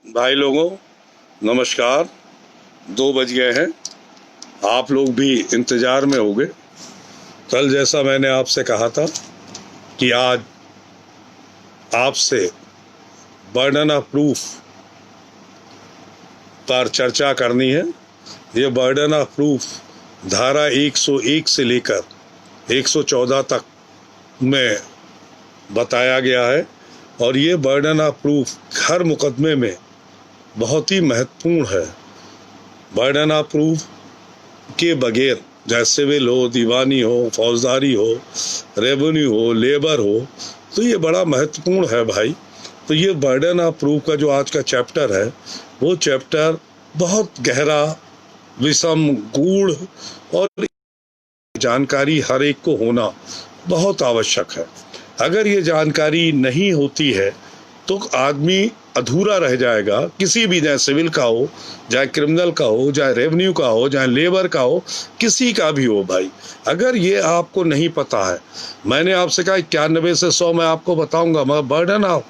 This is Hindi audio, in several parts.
भाई लोगों नमस्कार। 2 बज गए हैं, आप लोग भी इंतजार में होंगे। कल जैसा मैंने आपसे कहा था कि आज आपसे बर्डन ऑफ प्रूफ पर चर्चा करनी है। ये बर्डन ऑफ प्रूफ धारा 101 से लेकर 114 तक में बताया गया है और ये बर्डन ऑफ प्रूफ हर मुकदमे में बहुत ही महत्वपूर्ण है। बर्डन ऑफ प्रूफ के बगैर चाहे सिविल हो, दीवानी हो, फौजदारी हो, रेवेन्यू हो, लेबर हो, तो ये बड़ा महत्वपूर्ण है भाई। तो ये बर्डन ऑफ प्रूफ का जो आज का चैप्टर है वो चैप्टर बहुत गहरा, विषम, गूढ़ और जानकारी हर एक को होना बहुत आवश्यक है। अगर ये जानकारी नहीं होती है तो आदमी अधूरा रह जाएगा। किसी भी, चाहे सिविल का हो, चाहे क्रिमिनल का हो, चाहे रेवेन्यू का हो, चाहे लेबर का हो, किसी का भी हो भाई, अगर ये आपको नहीं पता है, मैंने आपसे कहा 91 से 100 मैं आपको बताऊंगा, मगर बर्डन ऑफ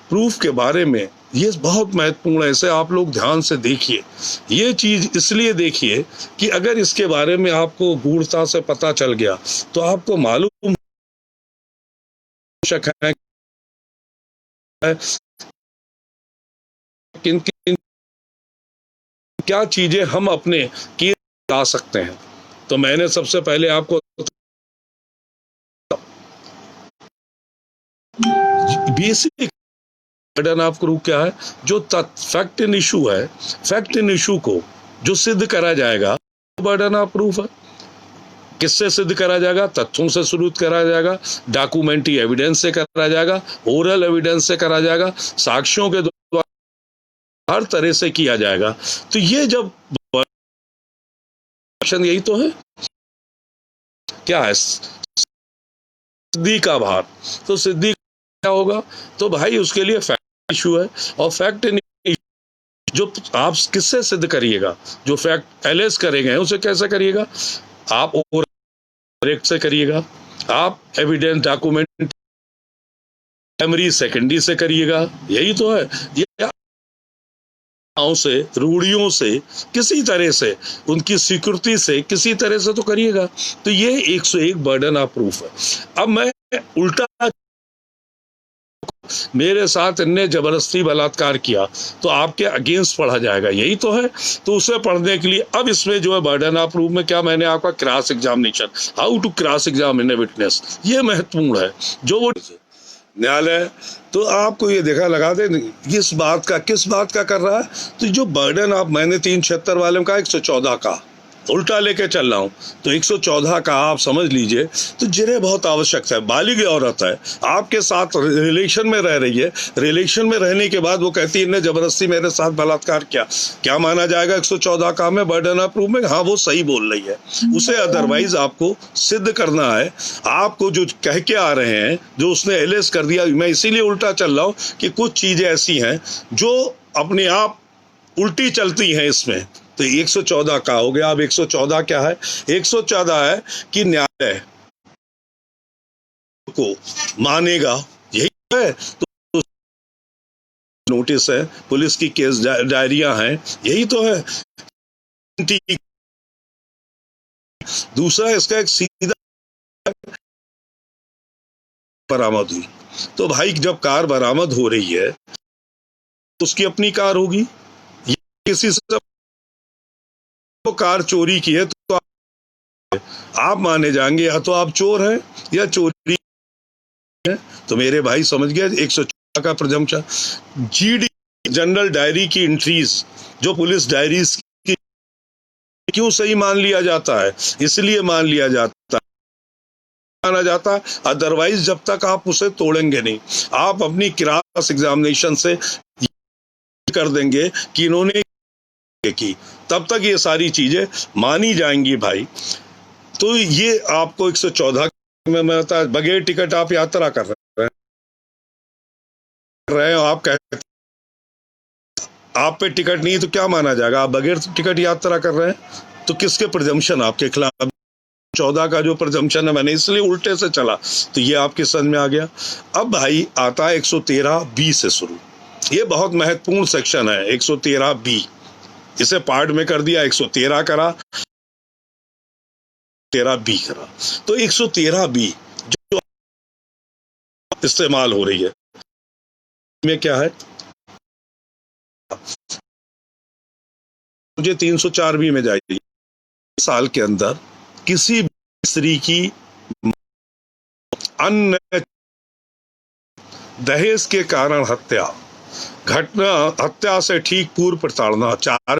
प्रूफ के बारे में ये बहुत महत्वपूर्ण है। इसे आप लोग ध्यान से देखिए। ये चीज इसलिए देखिए कि अगर इसके बारे में आपको गूढ़ता से पता चल गया तो आपको मालूम है किन किन क्या चीजें हम अपने किए ला सकते हैं। तो मैंने सबसे पहले आपको बेसिक बर्डन ऑफ प्रूफ क्या है, जो फैक्ट इन इशू है, फैक्ट इन इशू को जो सिद्ध करा जाएगा बर्डन ऑफ प्रूफ है। किससे सिद्ध करा जाएगा? तथ्यों से सबूत करा जाएगा, डॉक्यूमेंट्री एविडेंस से करा जाएगा, ओरल एविडेंस से करा जाएगा, साक्ष्यों के द्वारा, हर तरह से किया जाएगा। तो ये जब यही तो है, क्या है सिद्धि का भार। तो सिद्धि क्या होगा? तो भाई उसके लिए फैक्ट इशू है, और फैक्ट इन जो आप किससे सिद्ध करिएगा, जो फैक्ट एलेस करेंगे उसे कैसे करिएगा? आप ओरल से करिएगा, आप एविडेंस डॉक्यूमेंट प्राइमरी सेकेंडरी से करिएगा। यही तो है। ये से, रूढ़ियों से, किसी तरह से, उनकी स्वीकृति से किसी तरह से तो करिएगा। तो ये 101 बर्डन ऑफ प्रूफ है। अब मैं उल्टा, मेरे साथ इनने जबरदस्ती बलात्कार किया तो आपके अगेंस्ट पढ़ा जाएगा, यही तो है। तो उसे पढ़ने के लिए अब इसमें जो है बर्डन ऑफ प्रूफ में क्या, मैंने आपका cross examination, how to cross examine a witness, ये महत्वपूर्ण है। जो वो न्यायालय तो आपको ये देखा लगा दे किस बात का कर रहा है। तो जो बर्डन ऑफ, मैंने 376 वाले में कहा 114 का उल्टा लेके चल रहा हूं, तो 114 का आप समझ लीजिए। तो जिन्हें बहुत आवश्यक है, बालिग औरत है, आपके साथ रिलेशन में रह रही है, रिलेशन में रहने के बाद वो कहती है इन्हें जबरदस्ती मेरे साथ बलात्कार किया, क्या माना जाएगा 114 का में बर्डन ऑफ प्रूफ में? हाँ, वो सही बोल रही है। उसे अदरवाइज आपको सिद्ध करना है। आपको जो कह के आ रहे हैं, जो उसने एलेस कर दिया, मैं इसीलिए उल्टा चल रहा हूं कि कुछ चीजें ऐसी हैं जो अपने आप उल्टी चलती हैं इसमें। तो 114 का हो गया। अब 114 क्या है? 114 है कि न्यायालय को मानेगा, यही है। तो नोटिस है, पुलिस की केस डायरियां हैं, यही तो है। दूसरा इसका एक सीधा बरामद हुई। तो भाई जब कार बरामद हो रही है तो उसकी अपनी कार होगी, किसी से कार चोरी की है तो आप माने जाएंगे या तो आप चोर हैं या चोरी है। तो मेरे भाई समझ गए 114 का प्रजम्पशन। जीडी जनरल डायरी की एंट्रीज, जो पुलिस डायरीज की, क्यों सही मान लिया जाता है? इसलिए मान लिया जाता है, माना जाता है, अदरवाइज जब तक आप उसे तोड़ेंगे नहीं, आप अपनी क्रॉस एग्जामिनेशन से कर देंगे कि इन्होंने की, तब तक ये सारी चीजें मानी जाएंगी भाई। तो ये आपको 114 में मैं बता, बगैर टिकट आप यात्रा कर रहे हैं, आप कहते आप पे टिकट नहीं तो क्या माना जाएगा? आप बगैर टिकट यात्रा कर रहे हैं, तो किसके प्रिजम्पशन आपके खिलाफ? 14 का जो प्रिजम्पशन है, मैंने इसलिए उल्टे से चला, तो ये आपके समझ में आ गया। अब भाई आता है 113B से शुरू। ये बहुत महत्वपूर्ण सेक्शन है 113 बी। इसे पार्ट में कर दिया, 113 करा, 13 बी करा। तो 113 बी जो इस्तेमाल हो रही है में क्या है, मुझे 304 बी में जाइए। साल के अंदर किसी स्त्री की अन्य दहेज के कारण हत्या, घटना हत्या से ठीक पूर्व प्रताड़ना, 4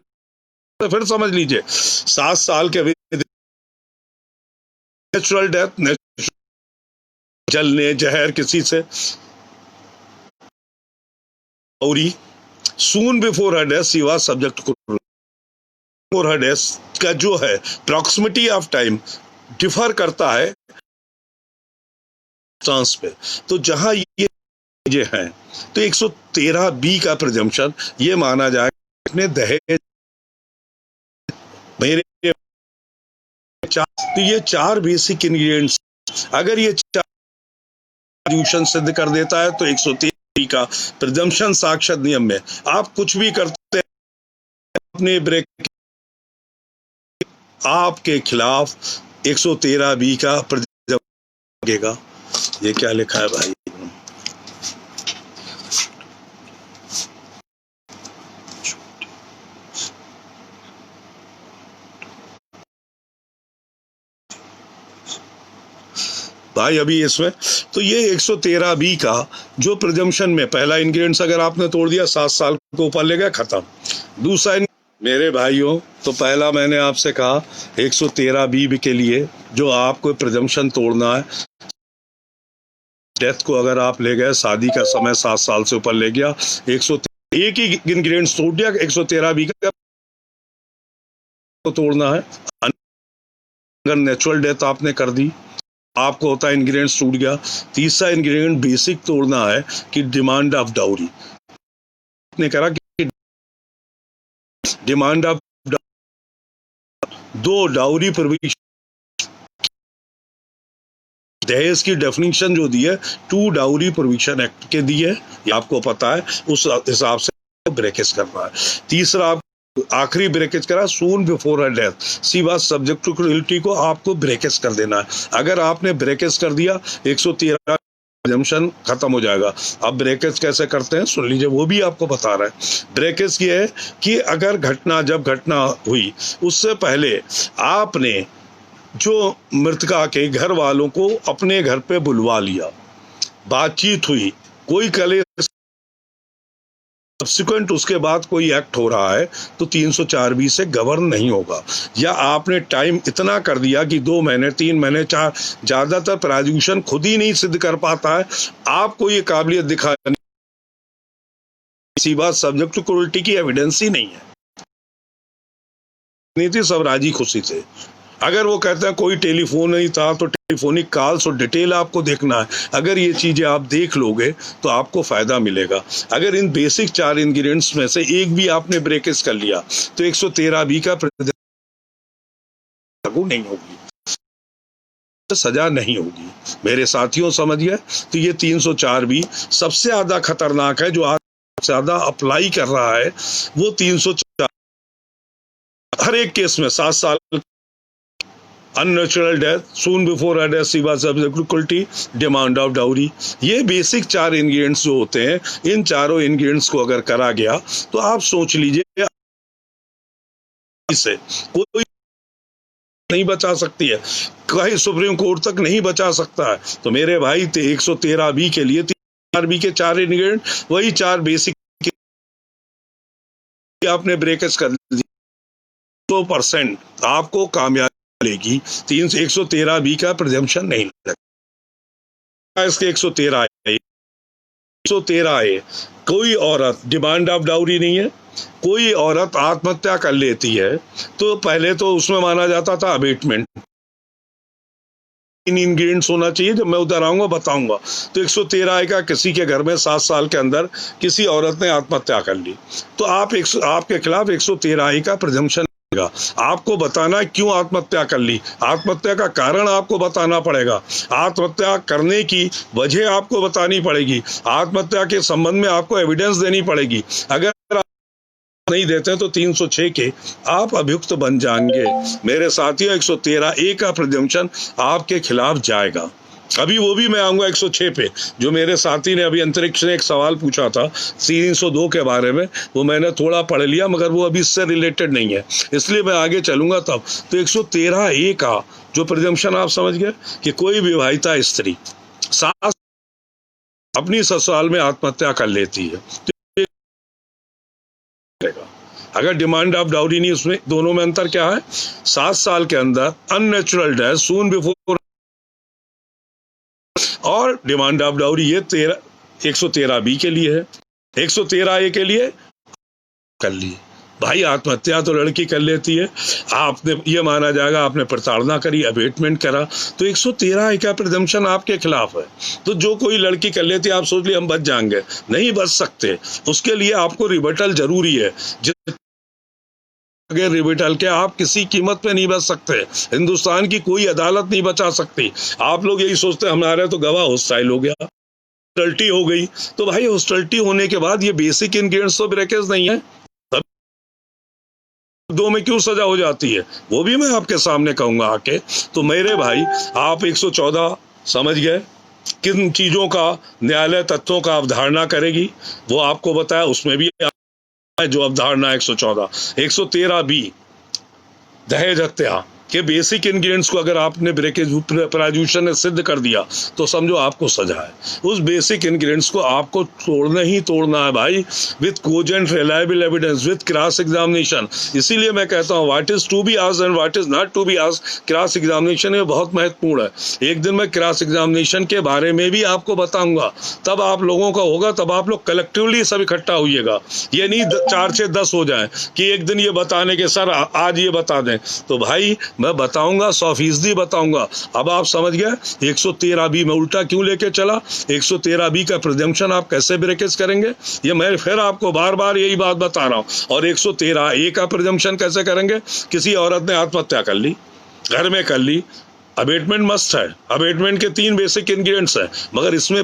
तो फिर समझ लीजिए 7 साल के नेचुरल डेथ, जलने जहर किसी से, और soon before her death she was subject to, before her death का जो है प्रॉक्सिमिटी ऑफ टाइम डिफर करता है चांस पे। तो जहां ये चीजें हैं तो 113 बी का प्रिजम्पशन ये माना जाए अपने दहेज मेरे तो ये 4 बेसिक इंग्रेडिएंट्स, अगर ये 4 सिद्ध कर देता है तो 113 का प्रिजम्पशन साक्षात नियम में आप कुछ भी करते हैं अपने ब्रेक आपके खिलाफ 113 बी का प्रिजम्पशन लगेगा। ये क्या लिखा है भाई, भाई अभी इसमें तो ये 113 बी का जो प्रिजम्पशन में पहला इंग्रेडिएंट्स अगर आपने तोड़ दिया 7 साल को ऊपर ले गया, खत्म। दूसरा मेरे भाइयों, तो पहला मैंने आपसे कहा 113 बी के लिए जो आपको प्रिजम्पशन तोड़ना है, डेथ को अगर आप ले गए, शादी का समय 7 साल से ऊपर ले गया, 101 ही इंग्रेडिएंट्स तोड़ दिया, 113 बी का तो तोड़ना है। अगर नेचुरल डेथ आपने कर दी, आपको होता है इंग्रेडिएंट्स टूट गया। तीसरा इंग्रेडिएंट बेसिक तोड़ना है कि डिमांड ऑफ डाउरी ने करा कि डिमांड ऑफ दो डाउरी प्रोविजन, दहेज की डेफिनेशन जो दी है 2 डाउरी प्रोविजन एक्ट के दी है, ये आपको पता है, उस हिसाब से ब्रेकेज करना है। तीसरा आखिरी ब्रेकेज करा soon before her death she was subject to cruelty को आपको ब्रेकेज कर देना है। अगर आपने ब्रेकेज कर दिया 113 प्रिजम्पशन खत्म हो जाएगा। अब ब्रेकेज कैसे करते हैं सुन लीजिए, वो भी आपको बता रहा है। ब्रेकेज ये है कि अगर जब घटना हुई उससे पहले आपने जो मृतका के घर वालों को अपने घर पे बुलवा लिया, बातचीत हुई, कोई कले सब्सिक्वेंट उसके बाद कोई एक्ट हो रहा है तो 304 बी से गवर्न नहीं होगा। या आपने टाइम इतना कर दिया कि 2 महीने 3 महीने 4, ज्यादातर प्रोसिक्यूशन खुद ही नहीं सिद्ध कर पाता है, आपको ये काबिलियत दिखाने इसी बात सब्जेक्ट टू क्रूएल्टी की एविडेंस ही नहीं है, नहीं थी, सब राजी खुशी थे। अगर वो कहते हैं कोई टेलीफोन नहीं था तो टेलीफोनिक कॉल्स और डिटेल आपको देखना है, अगर ये चीजें आप देख लोगे तो आपको फायदा मिलेगा। अगर इन बेसिक 4 इंग्रेडिएंट्स में से एक भी आपने ब्रेकेज कर लिया तो 113 बी का लागू नहीं होगी, सजा नहीं होगी। मेरे साथियों समझिए, तो ये 304 बी सबसे ज्यादा खतरनाक है, जो आज ज्यादा अप्लाई कर रहा है वो 304। हर एक केस में 7 साल unnatural death, soon before her death she was subject to cruelty, demand of dowry, ये बेसिक 4 इंग्रेडिएंट्स जो होते हैं, इन चारों इंग्रेडिएंट्स को अगर करा गया तो आप सोच लीजिए इसे कोई नहीं बचा सकती है, कहीं सुप्रीम कोर्ट तक नहीं बचा सकता है। तो मेरे भाई 113 बी के लिए 3 बी के 4 इंग्रेडिएंट, वही 4 बेसिक आपने ब्रेकेज कर दी 100% आपको कामयाबी मिलेगी। 113 बी का प्रिजम्पशन नहीं लगेगा। इसके 113 है, कोई औरत डिमांड ऑफ डाउरी नहीं है, कोई औरत आत्महत्या कर लेती है तो पहले तो उसमें माना जाता था अबेटमेंट, इन इंग्रेडिएंट्स होना चाहिए, जब मैं उधर आऊंगा बताऊंगा। तो 113 का किसी के घर में 7 साल के अंदर किसी औरत ने आत्महत्या कर ली तो आपके खिलाफ 113 का प्रिजम्पशन आपको बताना क्यों आत्महत्या कर ली, आत्महत्या का कारण आपको बताना पड़ेगा, आत्महत्या करने की वजह आपको बतानी पड़ेगी, आत्महत्या के संबंध में आपको एविडेंस देनी पड़ेगी। अगर नहीं देते तो 306 के आप अभियुक्त बन जाएंगे। मेरे साथियों, 113A का प्रिजम्पशन आपके खिलाफ जाएगा। अभी वो भी मैं आऊंगा 106 पे, जो मेरे साथी ने अभी अंतरिक्ष ने एक सवाल पूछा था 302 के बारे में, वो मैंने थोड़ा पढ़ लिया मगर वो अभी इससे रिलेटेड नहीं है, इसलिए मैं आगे चलूंगा तब। तो 113A का जो प्रिजम्पशन आप समझ गए कि कोई विवाहिता स्त्री सास अपनी ससुराल में आत्महत्या कर लेती है, अगर डिमांड ऑफ डाउरी नहीं, उसमें दोनों में अंतर क्या है, 7 साल के अंदर अननेचुरल डेथ सून बिफोर और डिमांड ऑफ डाउरी, ये 113B के लिए है। 113A के लिए कर ली भाई, आत्महत्या तो लड़की कर लेती है, आपने ये माना जाएगा आपने प्रताड़ना करी, अबेटमेंट करा, तो 113A का प्रिजम्पशन आपके खिलाफ है। तो जो कोई लड़की कर लेती है, आप सोच लिए हम बच जाएंगे, नहीं बच सकते, उसके लिए आपको रिबटल जरूरी है। अगर रिबटल के आप किसी कीमत पे नहीं बच सकते, हिंदुस्तान की कोई अदालत नहीं बचा सकती। आप लोग यही सोचते हमारे तो गवाह हॉस्टाइल हो गया, हॉस्टिलिटी हो गई, तो भाई हॉस्टिलिटी होने के बाद ये बेसिक इंग्रेडिएंट्स तो ब्रेकेज नहीं है, दो में क्यों सजा हो जाती है, वो भी मैं आपके सामने कहूंगा आके। तो मेरे भाई, आप 114 समझ गए, किन चीजों का न्यायालय तथ्यों का अवधारणा करेगी वो आपको बताया, उसमें भी जो अवधारणा 114। 113B दहेज हत्या के बेसिक इंग्रेडिएंट्स को अगर आपने ब्रेकेज प्रोसिक्यूशन ने सिद्ध कर दिया तो समझो आपको सजा है। उस बेसिक इंग्रेडिएंट्स को आपको तोड़ना ही तोड़ना है भाई, with cogent reliable evidence, with cross examination. इसीलिए मैं कहता हूँ what is to be asked and what is not to be asked, cross examination में बहुत महत्वपूर्ण है। एक दिन मैं क्रॉस एग्जामिनेशन के बारे में भी आपको बताऊंगा, तब आप लोगों का होगा, तब आप लोग कलेक्टिवली सब इकट्ठा होइएगा। ये नहीं 4 6 10 हो जाए कि एक दिन ये बताने के सर आज ये बता दें, तो भाई मैं बताऊंगा, 100% बताऊंगा। अब आप समझ गए 113B में उल्टा क्यों लेके चला, 113B का प्रिजम्पशन आप कैसे ब्रेकेज करेंगे, ये मैं फिर आपको बार बार यही बात बता रहा हूं। और 113A का प्रिजम्पशन कैसे करेंगे, किसी औरत ने आत्महत्या कर ली, घर में कर ली, अबेटमेंट मस्ट है, अबेटमेंट के 3 बेसिक इंग्रेडिएंट्स हैं, मगर इसमें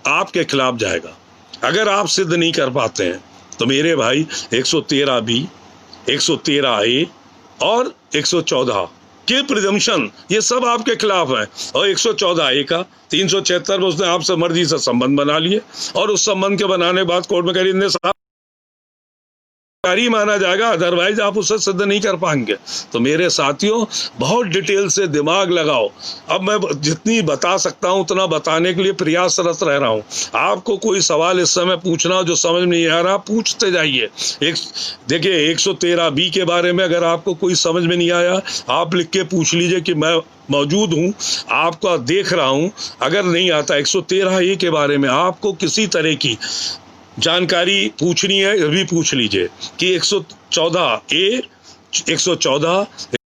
आपके खिलाफ जाएगा। अगर आप सिद्ध नहीं कर पाते हैं तो मेरे भाई 113B, 113A और 114 के प्रिजम्पशन ये सब आपके खिलाफ है। और 114A का 376 में उसने आपसे मर्जी से संबंध बना लिए, और उस संबंध के बनाने के बाद कोर्ट में कह रही माना जाएगा, अदरवाइज आप उसे सिद्ध नहीं कर पाएंगे। तो मेरे साथियों, बहुत डिटेल से दिमाग लगाओ। अब मैं जितनी बता सकता हूं उतना बताने के लिए प्रयासरत रह रहा हूं। आपको कोई सवाल इस समय पूछना हो जो समझ में नहीं आ रहा, पूछते जाइए। देखिए 113B के बारे में अगर आपको कोई समझ में नहीं आया, आप लिख के पूछ लीजिए कि मैं मौजूद हूं, आपका देख रहा हूं। अगर नहीं आता 113A के बारे में आपको किसी तरह की जानकारी पूछनी है, ये भी पूछ लीजिए कि 114A, 114,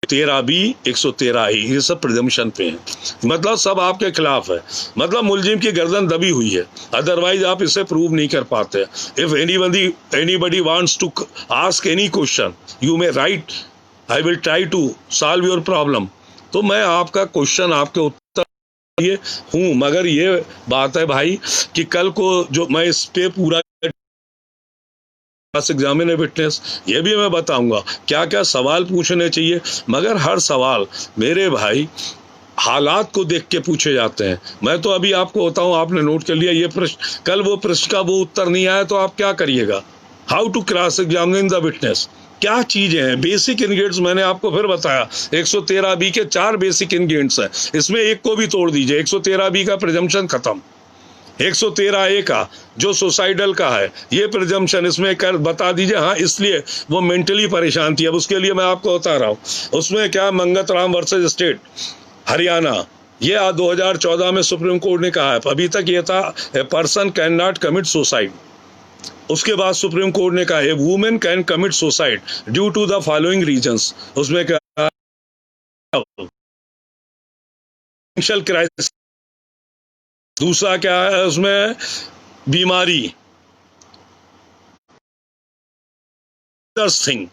13B, 113A ये सब प्रिजम्पशन पे हैं, मतलब सब आपके खिलाफ है, मतलब मुलजिम की गर्दन दबी हुई है, अदरवाइज आप इसे प्रूव नहीं कर पाते। If anybody wants to ask any question you may write, I will try to solve your problem. तो मैं आपका क्वेश्चन, आपके उत्तर ये हूं, मगर ये बात है भाई कि कल को जो मैं इस पे पूरा एग्जामिनर विटनेस ये भी मैं बताऊंगा क्या क्या सवाल पूछने चाहिए, मगर हर सवाल मेरे भाई हालात को देख के पूछे जाते हैं। मैं तो अभी आपको बताऊं, आपने नोट कर लिया ये प्रश्न, कल वो प्रश्न का वो उत्तर नहीं आया तो आप क्या करिएगा। How to cross examine the witness, क्या चीजें हैं, बेसिक इंग्रेडिएंट्स मैंने आपको फिर बताया। 113B के 4 बेसिक इंग्रेडिएंट्स हैं, इसमें एक को भी तोड़ दीजिए, 113B का प्रिजम्पशन खत्म। 113A का जो सुसाइडल का है ये प्रिजम्पशन इसमें कर बता दीजिए, हाँ इसलिए वो मेंटली परेशान थी। अब उसके लिए मैं आपको बता रहा हूँ, उसमें क्या मंगत राम वर्सेस स्टेट हरियाणा, ये 2014 में सुप्रीम कोर्ट ने कहा है, अभी तक ये था a person can not commit suicide. उसके बाद सुप्रीम कोर्ट ने कहा a women can commit suicide due to the following reasons. उसमें क्या क्राइसिस, दूसरा क्या है उसमें बीमारी, थिंग,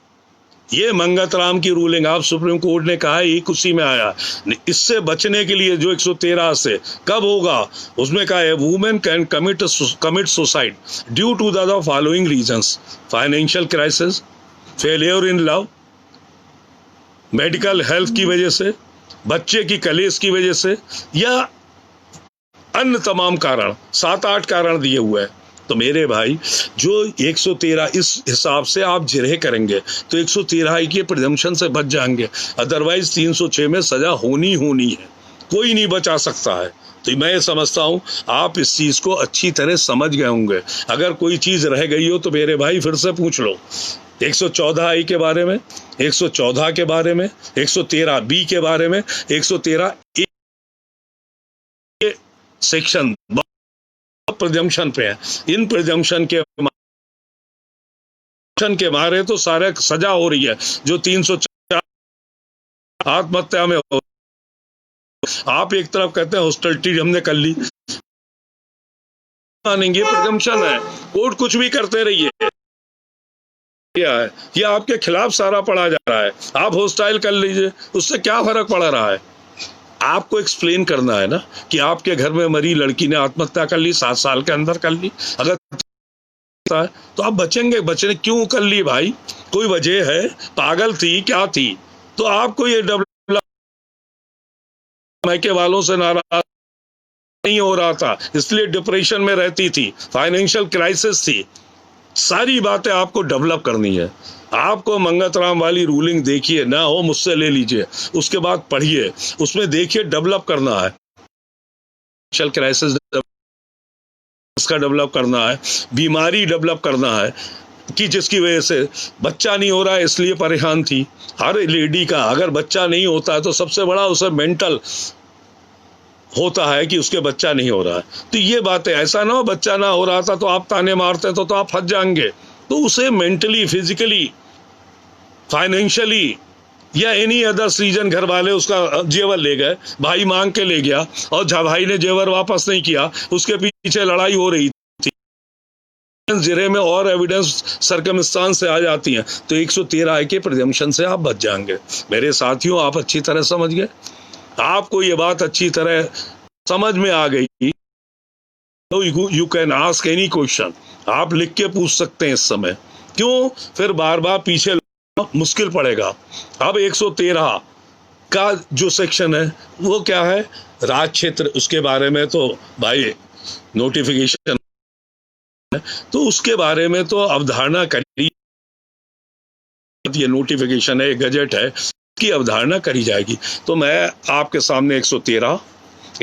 ये मंगत राम की रूलिंग, आप सुप्रीम कोर्ट ने कहा है एक उसी में आया। इससे बचने के लिए जो 113 से कब होगा, उसमें कहा है women can commit suicide due to the following reasons: financial crisis, failure in love, medical health की वजह से, बच्चे की कलेश की वजह से, या अन्य तमाम कारण, 7-8 कारण दिए हुए हैं। तो मेरे भाई जो 113 इस हिसाब से आप जिरह करेंगे तो 113 के प्रिजम्पशन से बच जाएंगे, अदरवाइज 306 में सजा होनी है, कोई नहीं बचा सकता है। तो मैं ये समझता हूँ आप इस चीज को अच्छी तरह समझ गए होंगे। अगर कोई चीज रह गई हो तो मेरे भाई फिर से पूछ लो। 114 के बारे में, 114 के बारे में, 113 के बारे में, 113 सेक्शन प्रिजम्पशन पे है। इन प्रिजम्पशन के मारे तो सारे सजा हो रही है। जो 304 आत्महत्या में हो, आप एक तरफ कहते हैं हॉस्टिलिटी हमने कर ली, मानेंगे प्रिजम्पशन है, कोर्ट कुछ भी करते रहिए, क्या है ये आपके खिलाफ सारा पढ़ा जा रहा है, आप हॉस्टाइल कर लीजिए, उससे क्या फर्क पड़ रहा है। आपको एक्सप्लेन करना है ना कि आपके घर में मरी लड़की ने आत्महत्या कर ली, 7 साल के अंदर कर ली, अगर तो आप बचने क्यों कर ली भाई, कोई वजह है, पागल थी, क्या थी? तो आपको ये मायके वालों से नाराज नहीं हो रहा था, इसलिए डिप्रेशन में रहती थी, फाइनेंशियल क्राइसिस थी। सारी बातें आपको डेवलप करनी है। आपको मंगतराम वाली रूलिंग देखिए, ना हो मुझसे ले लीजिए, उसके बाद पढ़िए, उसमें देखिए, डेवलप करना है, फाइनेंशियल क्राइसिस का डेवलप करना है, बीमारी डेवलप करना है कि जिसकी वजह से बच्चा नहीं हो रहा है इसलिए परेशान थी। हर लेडी का अगर बच्चा नहीं होता है तो सबसे बड़ा उसे मेंटल होता है कि उसके बच्चा नहीं हो रहा है। तो ये बात है, ऐसा ना हो बच्चा ना हो रहा था तो आप ताने मारते तो आप फंस जाएंगे। तो उसे मेंटली, फिजिकली, फाइनेंशियली या एनी अदर रीजन घर वाले उसका जेवर ले गए, भाई मांग के ले गया और जब भाई ने जेवर वापस नहीं किया, उसके पीछे लड़ाई हो रही थी, जिरे में और एविडेंस सर्कमस्टांस से आ जाती हैं, तो 113 के प्रिजम्पशन से आप बच जाएंगे। मेरे साथियों, आप अच्छी तरह समझ गए, आपको ये बात अच्छी तरह समझ में आ गई। तो you can ask any question, आप लिख के पूछ सकते हैं इस समय, क्यों फिर बार बार पीछे मुश्किल पड़ेगा। अब 113 का जो सेक्शन है वो क्या है, राज क्षेत्र, उसके बारे में तो भाई नोटिफिकेशन है, तो उसके बारे में तो अवधारणा करी, ये नोटिफिकेशन है, गजट है, की अवधारणा करी जाएगी। तो मैं आपके सामने 113,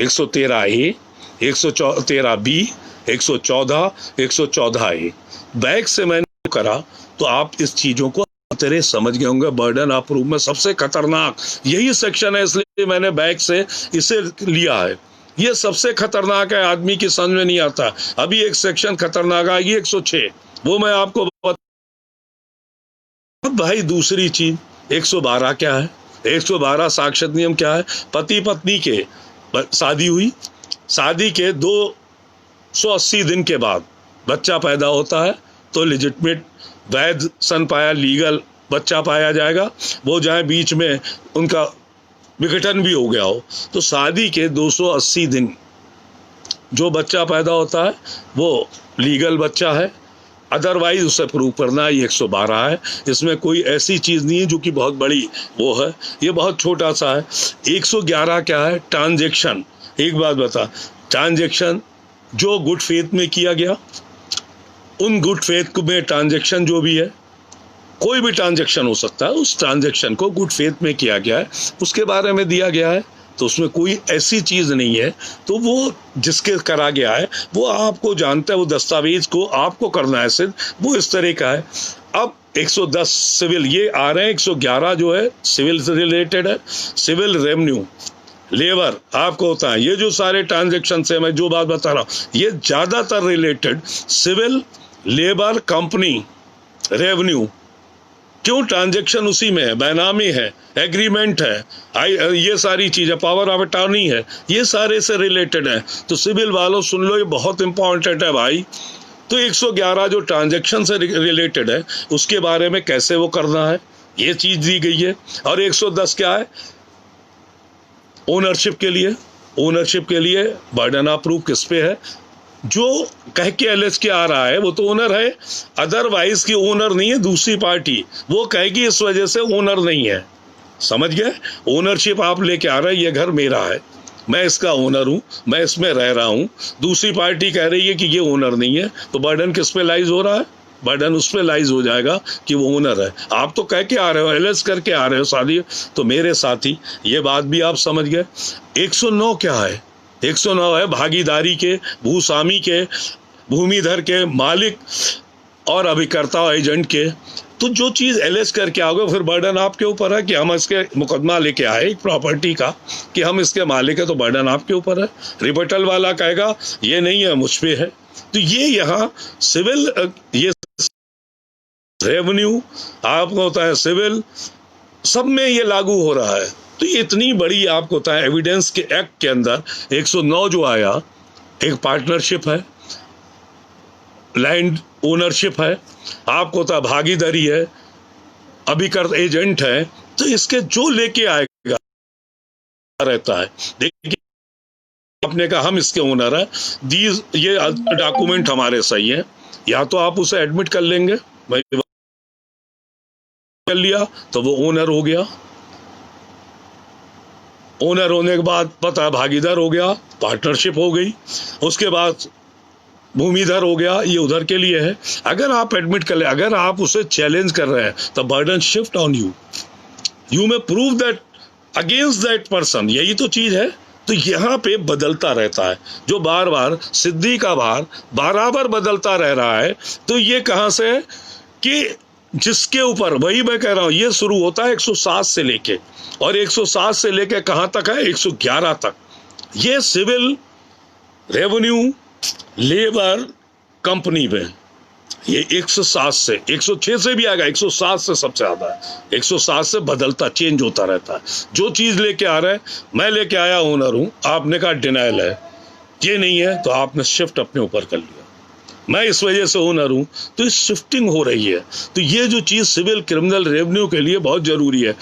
113A, 113B, 114, 114A बैक से मैंने करा, तो आप इस चीजों को तरह समझ गए होंगे। बर्डन ऑफ प्रूफ में सबसे खतरनाक यही सेक्शन है, इसलिए मैंने बैक से इसे लिया है। ये सबसे खतरनाक है, आदमी की समझ में नहीं आता। अभी एक सेक्शन खतरनाक आएगी 106, वो मैं आपको भाई दूसरी चीज 112 क्या है, 112 साक्षात नियम क्या है। पति पत्नी के शादी हुई, शादी के 280 दिन के बाद बच्चा पैदा होता है तो लेजिटिमेट वैध सन पाया लीगल बच्चा पाया जाएगा। वो जाए बीच में उनका विघटन भी हो गया हो तो शादी के 280 दिन जो बच्चा पैदा होता है वो लीगल बच्चा है, अदरवाइज उसे प्रूव करना ये 112 है। इसमें कोई ऐसी चीज नहीं है जो कि बहुत बड़ी वो है, ये बहुत छोटा सा है। 111 क्या है, ट्रांजैक्शन। एक बात बता, ट्रांजैक्शन जो गुड फेथ में किया गया, उन गुड फेथ में ट्रांजैक्शन जो भी है, कोई भी ट्रांजैक्शन हो सकता है, उस ट्रांजैक्शन को गुड फेथ में किया गया है, उसके बारे में दिया गया है। तो उसमें कोई ऐसी चीज नहीं है, तो वो जिसके करा गया है वो आपको जानता है, वो दस्तावेज को आपको करना है सिर्फ, वो इस तरह का है। अब 110 सिविल ये आ रहे हैं, 111 जो है सिविल से रिलेटेड है, सिविल रेवेन्यू लेबर आपको होता है। ये जो सारे ट्रांजैक्शन से मैं जो बात बता रहा हूँ ये ज्यादातर related civil, labour, company, revenue. क्यों, ट्रांजैक्शन उसी में है, बेनामी है, एग्रीमेंट है, ये सारी चीजें, पावर ऑफ अटॉर्नी है, ये सारे से रिलेटेड है। तो सिविल वालों सुन लो, ये बहुत इंपॉर्टेंट है भाई। तो 111 जो ट्रांजैक्शन से रिलेटेड है उसके बारे में कैसे वो करना है, ये चीज दी गई है। और 110 क्या है? ओनरशिप के लिए। ओनरशिप के लिए बर्डन ऑफ प्रूफ किस पे है? जो कह के एलएस के आ रहा है वो तो ओनर है, अदरवाइज की ओनर नहीं है दूसरी पार्टी, वो कहेगी इस वजह से ओनर नहीं है। समझ गए? ओनरशिप आप लेके आ रहे हैं, ये घर मेरा है, मैं इसका ओनर हूं, मैं इसमें रह रहा हूं, दूसरी पार्टी कह रही है कि ये ओनर नहीं है, तो बर्डन किस पे लाइज हो रहा है? बर्डन उस पे लाइज हो जाएगा कि वो ओनर है। आप तो कह के आ रहे हो, एलएस करके आ रहे हो शादी, तो मेरे साथी, ये बात भी आप समझ गए। 109 क्या है? 109 है भागीदारी के, भूस्वामी के, भूमिधर के, मालिक और अभिकर्ता एजेंट के। तो जो चीज एलएस करके आओगे फिर बर्डन आपके ऊपर है कि हम इसके मुकदमा लेके आए एक प्रॉपर्टी का कि हम इसके मालिक है, तो बर्डन आपके ऊपर है। रिबटल वाला कहेगा ये नहीं है, मुझ पे है। तो ये यहाँ सिविल, ये रेवेन्यू आपको होता है, सिविल, सब में ये लागू हो रहा है। तो ये इतनी बड़ी आपको होता है एविडेंस के एक्ट के अंदर 109 जो आया, एक पार्टनरशिप है, लैंड ओनरशिप है, आपको होता है भागीदारी है, अभिकर्ता एजेंट है। तो इसके जो लेके आएगा रहता है। देखिए आपने कहा हम इसके ओनर है, ये डॉक्यूमेंट हमारे सही है, या तो आप उसे एडमिट कर लेंगे, भाई कर लिया तो वो ओनर हो गया। ओनर होने के बाद पता है भागीदार हो गया, पार्टनरशिप हो गई, उसके बाद भूमिधर हो गया, ये उधर के लिए है। अगर आप एडमिट कर ले, अगर आप उसे चैलेंज कर रहे हैं तो burden shift on you, you may prove that against that person. यही तो चीज है। तो यहाँ पे बदलता रहता है, जो बार बार सिद्धि का भार बराबर बदलता रह रहा है। तो ये कहां से है कि जिसके ऊपर, वही मैं कह रहा हूं, ये शुरू होता है 107 से लेके, और 107 से लेके कहां तक है? 111 तक। ये सिविल, रेवेन्यू, लेबर, कंपनी में ये 107 से 106 से भी आएगा, 107 से सबसे ज्यादा है। 107 से बदलता, चेंज होता रहता है। जो चीज लेके आ रहे हैं, मैं लेके आया ओनर हूं, आपने कहा डिनाइल है, ये नहीं है, तो आपने शिफ्ट अपने ऊपर कर लिया, मैं इस वजह से ओनर हूं। तो इस शिफ्टिंग हो रही है। तो ये जो चीज सिविल, क्रिमिनल, रेवेन्यू के लिए बहुत जरूरी है।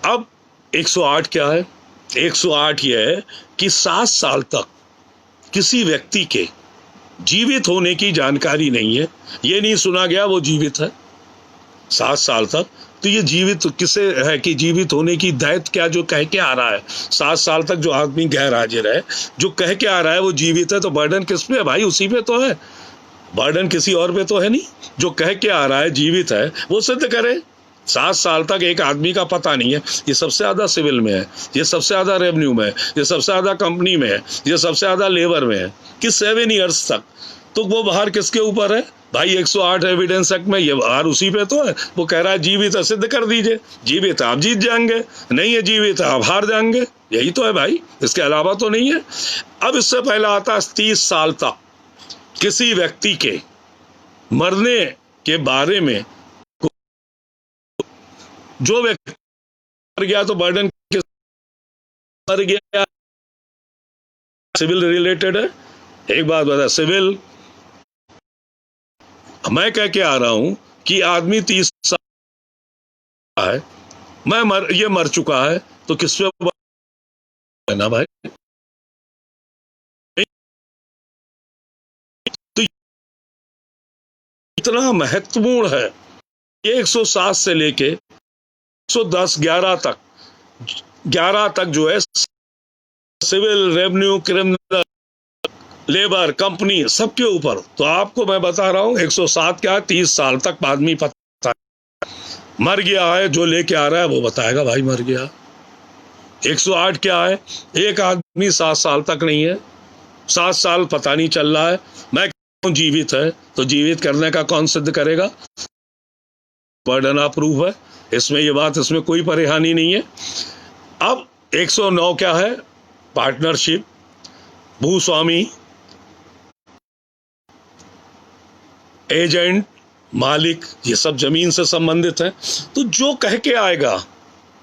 अब 108 क्या है? 108 ये है कि 7 साल तक किसी व्यक्ति के जीवित होने की जानकारी नहीं है, ये नहीं सुना गया वो जीवित है 7 साल तक। तो ये जीवित किसे है कि जीवित होने की दायित्व क्या जो कह के आ रहा है 7 साल तक जो आदमी गैर हाजिर है, जो कह के आ रहा है वो जीवित है, तो बर्डन किस पे है भाई? उसी पे तो है, बर्डन किसी और पे तो है नहीं। जो कह के आ रहा है जीवित है वो सिद्ध करे। 7 साल तक एक आदमी का पता नहीं है, ये सबसे ज्यादा सिविल में है, ये सबसे ज्यादा रेवेन्यू में है, ये सबसे ज्यादा कंपनी में है, ये सबसे ज्यादा लेबर में है कि 7 ईयर्स तक। तो वो बाहर किसके ऊपर है भाई? 108 एविडेंस एक्ट में ये बाहर उसी पे तो है। वो कह रहा है जीवित है, सिद्ध कर दीजिए। जीवित है आप जीत जाएंगे, नहीं है जीवित है आप हार जाएंगे, यही तो है भाई, इसके अलावा तो नहीं है। अब इससे पहले आता है 30 साल तक किसी व्यक्ति के मरने के बारे में, जो व्यक्ति मर गया तो बर्डन किस मर गया, सिविल रिलेटेड है। एक बात बता, सिविल मैं कह के आ रहा हूं कि आदमी 30 साल है, ये मर चुका है, तो किस पे है ना भाई? तो इतना महत्वपूर्ण है। ये 107 से लेके 110 11 तक जो है civil, revenue, criminal, labour, company, सबके ऊपर। तो आपको मैं बता रहा हूं 107 क्या है? 30 साल तक आदमी पता है, मर गया है, जो लेके आ रहा है वो बताएगा भाई मर गया। 108 क्या है? एक आदमी 7 साल तक नहीं है, 7 साल पता नहीं चल रहा है, मैं कहता हूं जीवित है, तो जीवित करने का कौन सिद्ध करेगा? बर्डन ऑफ प्रूफ है इसमें, ये बात, इसमें कोई परेशानी नहीं है। अब 109 क्या है? पार्टनरशिप, भूस्वामी, एजेंट, मालिक, ये सब जमीन से संबंधित है। तो जो कह के आएगा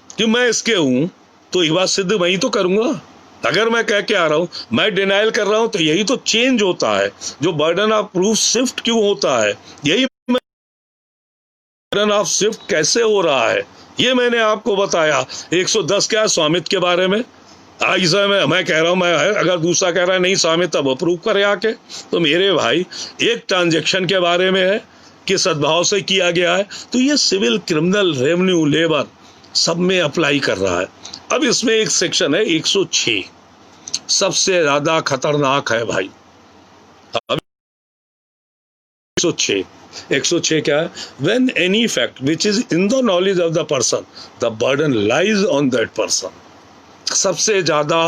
कि मैं इसके हूं, तो ये बात सिद्ध मैं ही तो करूंगा। अगर मैं कह के आ रहा हूं, मैं डिनाइल कर रहा हूं, तो यही तो चेंज होता है। जो बर्डन ऑफ प्रूफ शिफ्ट क्यों होता है, यही बर्डन ऑफ शिफ्ट कैसे हो रहा है, ये मैंने आपको बताया। 110 क्या है स्वामित्व के बारे में, ऐसा मैं कह रहा हूं, मैं अगर दूसरा कह रहा है नहीं स्वामित्व, तब अप्रूव करे आके। तो मेरे भाई एक ट्रांजैक्शन के बारे में है कि सद्भाव से किया गया है, तो ये सिविल, क्रिमिनल, रेवेन्यू, लेबर सब में अप्लाई कर रहा है। अब इसमें एक सेक्शन है 106, सबसे ज्यादा खतरनाक है भाई। अब 106 क्या है? When any fact which is in the knowledge of the person, the burden lies on that person. सबसे ज्यादा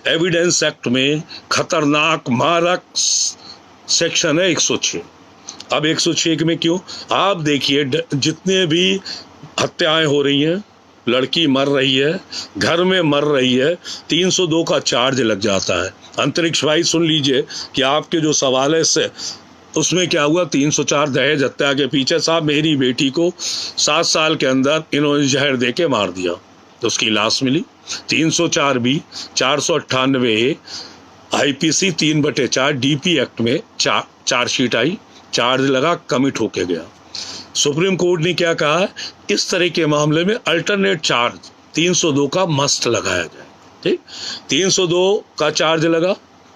एविडेंस एक्ट में खतरनाक मारक सेक्शन है 106। अब 106 में क्यों? आप देखिए, जितने भी हत्याएं हो रही हैं, लड़की मर रही है, घर में मर रही है, 302 का चार्ज लग जाता है। अंतरिक्ष भाई सुन लीजिए कि आपके जो सवाल है इससे, उसमें क्या हुआ? 304 दहेज हत्या के पीछे। साहब मेरी बेटी को 7 साल के अंदर इन्होंने जहर दे के मार दिया, तो उसकी लाश मिली। 304 बी, 498 IPC 3/4 DP एक्ट में चार्जशीट आई, चार्ज लगा, कमिट होके गया। सुप्रीम कोर्ट ने क्या कहा? इस तरह के मामले में अल्टरनेट चार्ज 302 का मस्ट लगाया जाए। ठीक, 302 का चार्ज लगा,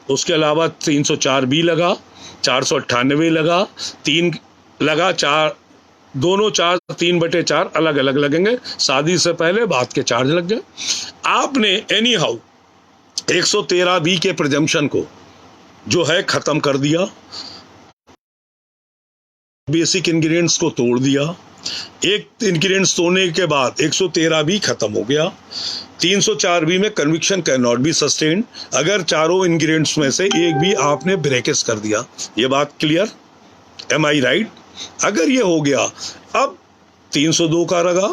उसके अलावा 304 बी लगा, 498 लगा, 3 लगा, 4 दोनों चार्ज 3/4 अलग अलग लगेंगे। शादी से पहले बाद के चार्ज लग गए। आपने एनी हाउ 113 बी के प्रिजम्पशन को जो है खत्म कर दिया, बेसिक इंग्रेडिएंट्स को तोड़ दिया। एक इंग्रेडिएंट्स तोड़ने के बाद 113 बी खत्म हो गया। 304 बी में conviction can not be sustained अगर चारों इंग्रेडिएंट्स में से एक भी आपने ब्रेकेस कर दिया। ये बात क्लियर? एम आई राइट? अगर ये हो गया, अब 302 का लगा,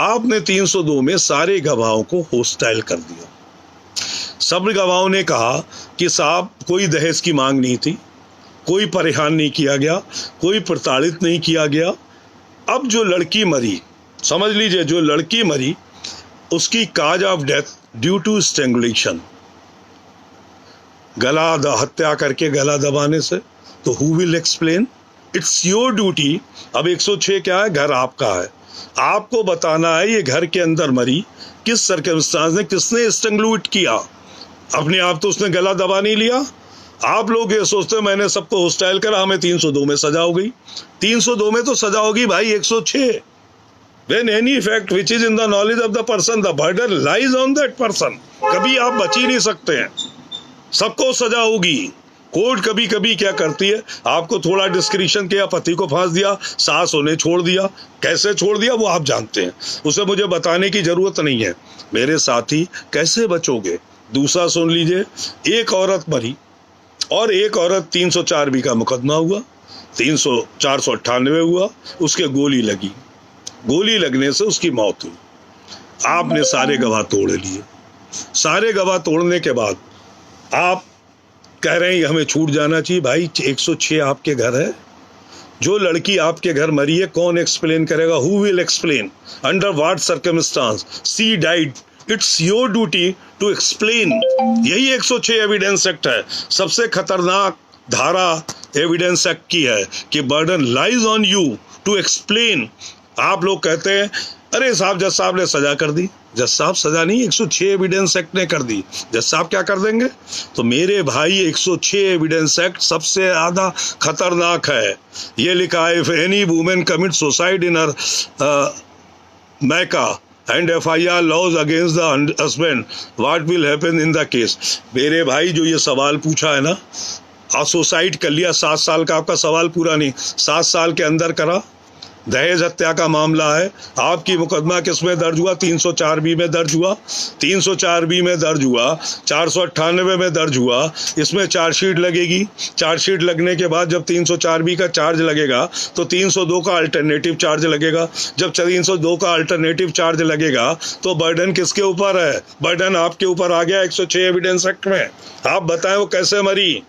आपने 302 में सारे गवाहों को होस्टाइल कर दिया। सब गवाहों ने कहा कि साहब कोई दहेज की मांग नहीं थी, कोई परेशान नहीं किया गया, कोई प्रताड़ित नहीं किया गया। अब जो लड़की मरी, समझ लीजिए जो लड़की मरी, उसकी cause of death due to strangulation, हत्या करके गला दबाने से। तो who will explain? It's your duty. अब 106 क्या है? घर आपका है, आपको बताना है ये घर के अंदर मरी, किस सर्कमस्टांस में, किसने स्ट्रेंगुलेट किया। अपने आप तो उसने गला दबा नहीं लिया। आप लोग ये सोचते मैंने सबको होस्टाइल करा, हमें 302 में सजा हो गई। 302 में तो सजा होगी भाई 106। When any fact which is in the knowledge of the person, the burden lies on that person. कभी आप बच ही नहीं सकते हैं, सबको सजा होगी। कोर्ट कभी कभी क्या करती है, आपको थोड़ा डिस्क्रिशन किया, पति को फांस दिया, सास उन्हें छोड़ दिया। कैसे छोड़ दिया वो आप जानते हैं, उसे मुझे बताने की जरूरत नहीं है। मेरे साथी कैसे बचोगे? दूसरा सुन लीजिए, एक औरत मरी और एक औरत 304 बी का मुकदमा हुआ, 498 हुआ, उसके गोली लगी, गोली लगने से उसकी मौत हुई। आपने सारे गवाह तोड़ लिए। सारे गवाह तोड़ने के बाद आप कह रहे हैं हमें छूट जाना चाहिए। भाई 106 आपके घर है, जो लड़की आपके घर मरी है कौन एक्सप्लेन करेगा? Who will explain? Under what circumstances she died? It's your duty to explain. यही 106 एविडेंस एक्ट है। सबसे खतरनाक धारा एविडेंस एक्ट की है कि burden lies on you to explain. आप लोग कहते हैं अरे साहब जज साहब ने सजा कर दी। जज साहब सजा नहीं, 106 एविडेंस एक्ट ने कर दी। जज साहब क्या कर देंगे? तो मेरे भाई 106 एविडेंस एक्ट सबसे ज्यादा खतरनाक है। ये लिखा है, if any women commit suicide in her maika and FIR lodged against the husband, what will happen in the case. मेरे भाई जो ये सवाल पूछा है ना, सुसाइड कर लिया, 7 साल का आपका सवाल पूरा नहीं, 7 साल के अंदर करा, दहेज हत्या का मामला है। आपकी मुकदमा किस में दर्ज हुआ? 304 बी में दर्ज हुआ, 304 बी में दर्ज हुआ, 498 में दर्ज हुआ। इसमें चार्जशीट लगेगी। चार्जशीट लगने के बाद जब 304 बी का चार्ज लगेगा तो 302 का अल्टरनेटिव चार्ज लगेगा। जब 302 का अल्टरनेटिव चार्ज लगेगा तो बर्डन किसके ऊपर है? बर्डन आपके ऊपर आ गया 106 एविडेंस एक्ट में। आप बताएं वो कैसे मरी?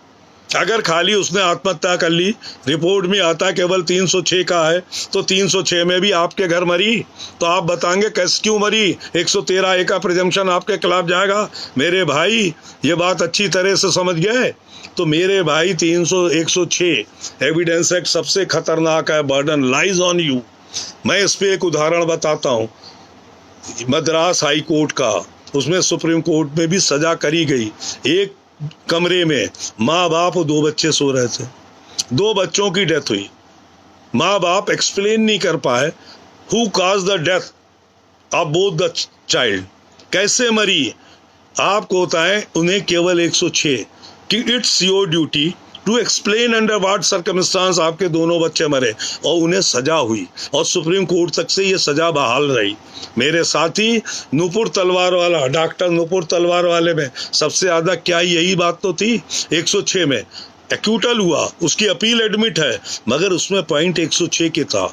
अगर खाली उसने आत्महत्या कर ली, रिपोर्ट में आता केवल 306 का है, तो 306 में भी आपके घर मरी, तो आप बताएंगे कैसे क्यों मरी? 113A का प्रिजम्पशन आपके खिलाफ जाएगा। मेरे भाई ये बात अच्छी तरह से समझ गए? तो मेरे भाई 106 एविडेंस एक्ट सबसे खतरनाक है। Burden lies on you. मैं इस पे एक उदाहरण बताता हूँ। मद्रास हाई कोर्ट का, उसमें सुप्रीम कोर्ट में भी सजा करी गई। एक कमरे में माँ बाप और 2 बच्चे सो रहे थे, 2 बच्चों की डेथ हुई। माँ बाप एक्सप्लेन नहीं कर पाए who cause the death of both the child, कैसे मरी। आपको बताएं, उन्हें केवल 106 कि it's your duty to explain under what circumstances आपके दोनों बच्चे मरे, और उन्हें सजा हुई और सुप्रीम कोर्ट तक से ये सजा बहाल रही। मेरे साथी नूपुर तलवार वाला, डॉक्टर नूपुर तलवार वाले में सबसे ज्यादा क्या यही बात तो थी। 106 में एक्यूटल हुआ, उसकी अपील एडमिट है, मगर उसमें पॉइंट 106 के था।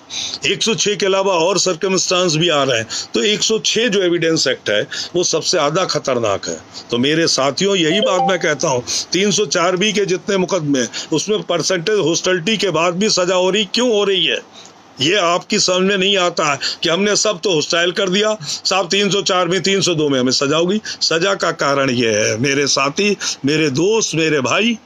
106 के अलावा और सर्कमस्टांस भी आ रहे हैं, तो 106 जो एविडेंस एक्ट है वो सबसे ज्यादा खतरनाक है। तो मेरे साथियों, यही बात मैं कहता हूँ, 304B के जितने मुकदमे, उसमें परसेंटेज हॉस्टिलिटी के बाद भी सजा हो रही, क्यों हो रही है? ये आपकी समझ में नहीं आता है कि हमने सब तो हॉस्टाइल कर दिया, साहब 304 में 302 में हमें सजा होगी। सजा का कारण ये है मेरे साथी, मेरे दोस्त, मेरे भाई,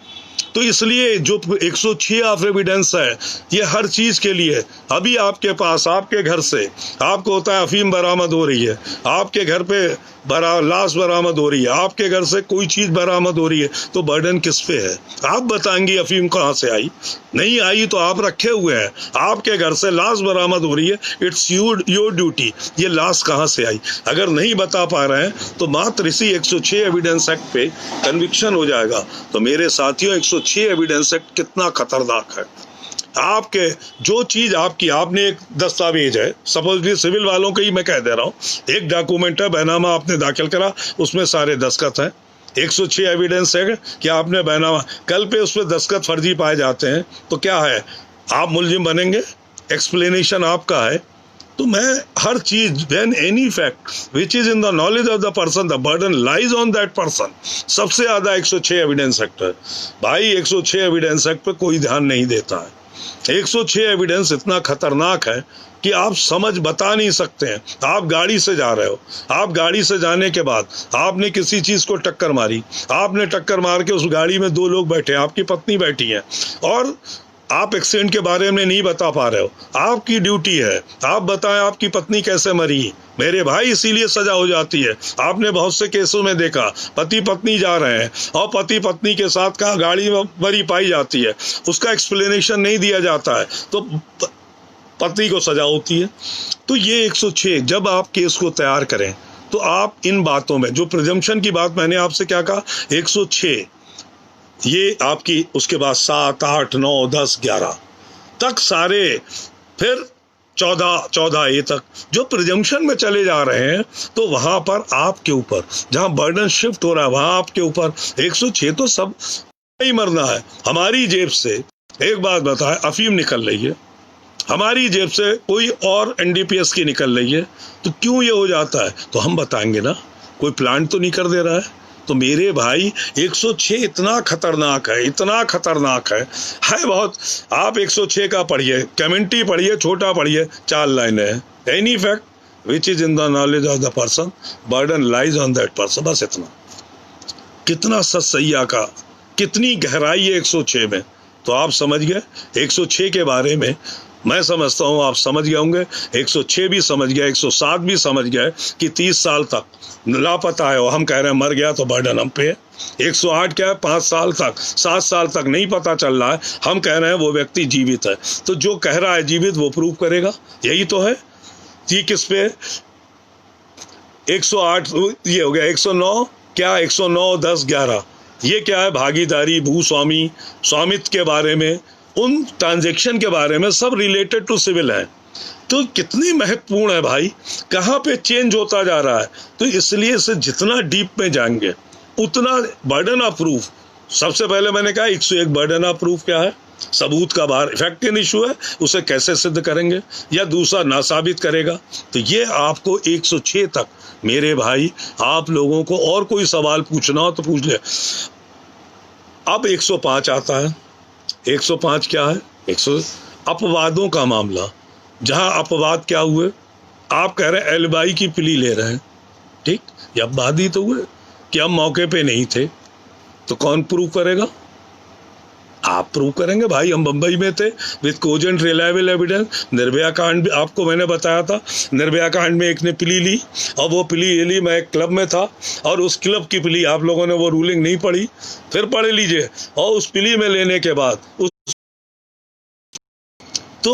तो इसलिए जो 106 ऑफ एविडेंस है ये हर चीज के लिए। अभी आपके पास, आपके घर से आपको होता है अफीम बरामद हो रही है, आपके घर पे लाश बरामद हो रही है, आपके घर से कोई चीज बरामद हो रही है, तो बर्डन किस पे है? आप बताएंगे अफीम कहाँ से आई? नहीं आई तो आप रखे हुए हैं। आपके घर से लाश बरामद हो रही है, इट्स योर ड्यूटी, ये लाश कहाँ से आई? अगर नहीं बता पा रहे हैं तो मात्र इसी 106 एविडेंस एक्ट पे कन्विक्शन हो जाएगा। तो मेरे साथियों, 106 एविडेंस एक्ट कितना खतरनाक है। आपके जो चीज आपकी, आपने एक दस्तावेज है, सपोजली सिविल वालों को ही मैं कह दे रहा हूँ, एक डॉक्यूमेंट है, बैनामा आपने दाखिल करा, उसमें सारे दस्तखत हैं। 106 एविडेंस है कि आपने बैनामा, कल पे उसमें दस्तखत फर्जी पाए जाते हैं, तो क्या है, आप मुलजिम बनेंगे? एक्सप्लेनेशन आपका है। तो मैं हर चीज, when any fact which is in the knowledge of the person, the burden lies on that person. सबसे ज्यादा 106 एविडेंस एक्ट है भाई। 106 एविडेंस एक्ट पे कोई ध्यान नहीं देता है। 106 एविडेंस इतना खतरनाक है कि आप समझ बता नहीं सकते हैं। आप गाड़ी से जा रहे हो, आप गाड़ी से जाने के बाद आपने किसी चीज को टक्कर मारी, आपने टक्कर मार के उस गाड़ी में 2 लोग बैठे हैं, आपकी पत्नी बैठी है, और आप एक्सीडेंट के बारे में नहीं बता पा रहे हो। आपकी ड्यूटी है, आप बताएं आपकी पत्नी कैसे मरी। मेरे भाई, इसीलिए सजा हो जाती है। आपने बहुत से केसों में देखा, पति पत्नी जा रहे हैं और पति पत्नी के साथ कहाँ गाड़ी में मरी पाई जाती है, उसका एक्सप्लेनेशन नहीं दिया जाता है, तो पत्नी को सजा होती है। तो ये 106, जब आप केस को तैयार करें तो आप इन बातों में, जो प्रिजम्पशन की बात मैंने आपसे क्या कहा, 106 ये आपकी, उसके बाद 7, 8, 9, 10, 11 तक सारे, फिर 14A तक जो प्रिजम्पशन में चले जा रहे हैं, तो वहां पर आपके ऊपर, जहां बर्डन शिफ्ट हो रहा है, वहां आपके ऊपर 106 तो सब ही मरना है। हमारी जेब से, एक बात बताए, अफीम निकल रही है, हमारी जेब से कोई और NDPS की निकल रही है, तो क्यों ये हो जाता है? तो हम बताएंगे ना, कोई प्लांट तो नहीं कर दे रहा है। तो मेरे भाई, 106 इतना खतरनाक है, इतना खतरनाक है बहुत। आप 106 का पढ़िए, कमेंट्री पढ़िए, छोटा पढ़िए, 4 लाइनें हैं। Any fact which is in the knowledge of the person, burden lies on that person, बस इतना। कितना सस्सैया का, कितनी गहराई है 106 में, तो आप समझ गए। 106 के बारे में मैं समझता हूँ आप समझ गए होंगे। 106 भी समझ गया, 107 भी समझ गए कि 30 साल तक लापता है, हम कह रहे हैं मर गया तो बर्डन हम पे है। 108 क्या है, 5 साल तक, 7 साल तक नहीं पता चल रहा है, हम कह रहे हैं वो व्यक्ति जीवित है। तो जो कह रहा है जीवित, वो प्रूव करेगा, यही तो है। ये किस पे? 108 ये हो गया। 109 क्या, 109, 10, 11 ये क्या है? भागीदारी, भूस्वामी, स्वामित्व के बारे में, उन ट्रांजैक्शन के बारे में, सब रिलेटेड टू सिविल है। तो कितनी महत्वपूर्ण है भाई, कहाँ पे चेंज होता जा रहा है। तो इसलिए से जितना डीप में जाएंगे उतना बर्डन ऑफ प्रूफ। सबसे पहले मैंने कहा 101 बर्डन ऑफ प्रूफ क्या है, सबूत का बाहर इफेक्टिव इशू है, उसे कैसे सिद्ध करेंगे, या दूसरा ना साबित करेगा। तो ये आपको 106 तक मेरे भाई, आप लोगों को और कोई सवाल पूछना हो तो पूछ ले। अब 105 आता है। 105 क्या है? 100 अपवादों का मामला, जहां अपवाद क्या हुए, आप कह रहे हैं एलिबाई की प्ली ले रहे हैं, ठीक, ये अपवाद ही तो हुए कि हम मौके पे नहीं थे, तो कौन प्रूव करेगा? आप प्रूव करेंगे भाई हम बंबई में थे with cogent reliable evidence. Nirbhaya कांड भी आपको मैंने बताया था, निर्भया कांड में एक ने प्ली ली और वो प्ली ली, मैं एक क्लब में था और उस क्लब की प्ली आप लोगों ने वो रूलिंग नहीं पढ़ी, फिर पढ़ लीजिए। और उस प्ली में लेने के बाद तो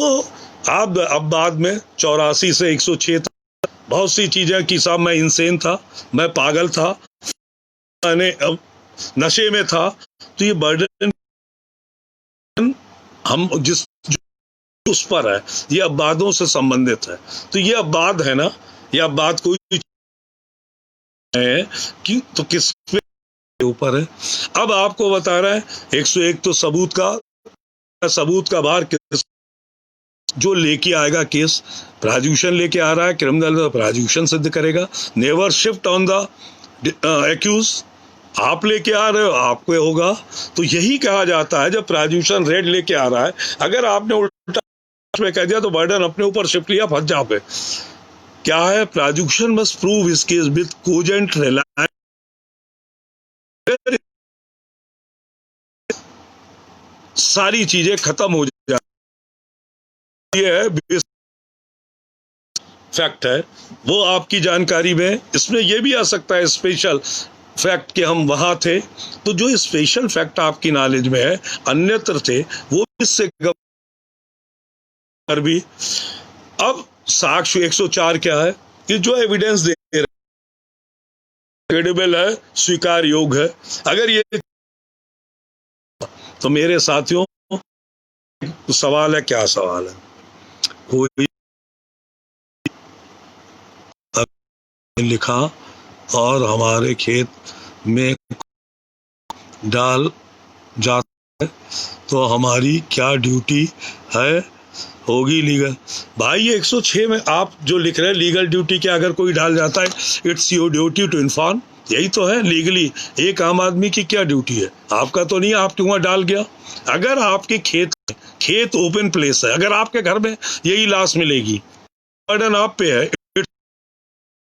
आप अब बाद में 84 से 106 तक बहुत सी चीजें की साहब मैं इंसेन था, मैं पागल था, मैंने नशे में था। तो ये बर्डन हम जिस उस पर है, ये अपवादों से संबंधित है। तो ये अपवाद है ना, ये अपवाद कोई है कि तो किस पे ऊपर है। अब आपको बता रहा है 101 तो सबूत का भार किस जो लेके आएगा केस, प्रोसिक्यूशन लेके आ रहा है, क्रिमिनल प्रोसिक्यूशन सिद्ध करेगा। Never shift on the accused, आप लेके आ रहे हो आपको होगा। तो यही कहा जाता है जब प्रोसिक्यूशन रेड लेके आ रहा है, अगर आपने उल्टा में कह दिया तो बर्डन अपने ऊपर शिफ्ट लिया, फंस जाओ पे। क्या है, prosecution must prove his case with cogent reliable, सारी चीजें खत्म हो जाती है। फैक्ट है वो आपकी जानकारी में, इसमें यह भी आ सकता है स्पेशल फैक्ट कि हम वहां थे। तो जो स्पेशल फैक्ट आपकी नॉलेज में है अन्यत्र थे वो इससे भी। अब साक्ष्य 104 क्या है कि जो एविडेंस दे रहे क्रेडिबल है, स्वीकार योग्य है। अगर ये तो मेरे साथियों सवाल है, क्या सवाल है, कोई लिखा और हमारे खेत में डाल जाता है तो हमारी क्या ड्यूटी है, होगी लीगल। भाई ये 106 में आप जो लिख रहे हैं लीगल ड्यूटी क्या, अगर कोई डाल जाता है it's your duty to inform, यही तो है लीगली। एक आम आदमी की क्या ड्यूटी है, आपका तो नहीं, आप क्यों डाल गया। अगर आपके खेत ओपन प्लेस है, अगर आपके घर में यही लाश मिलेगी, बर्डन आप पे है,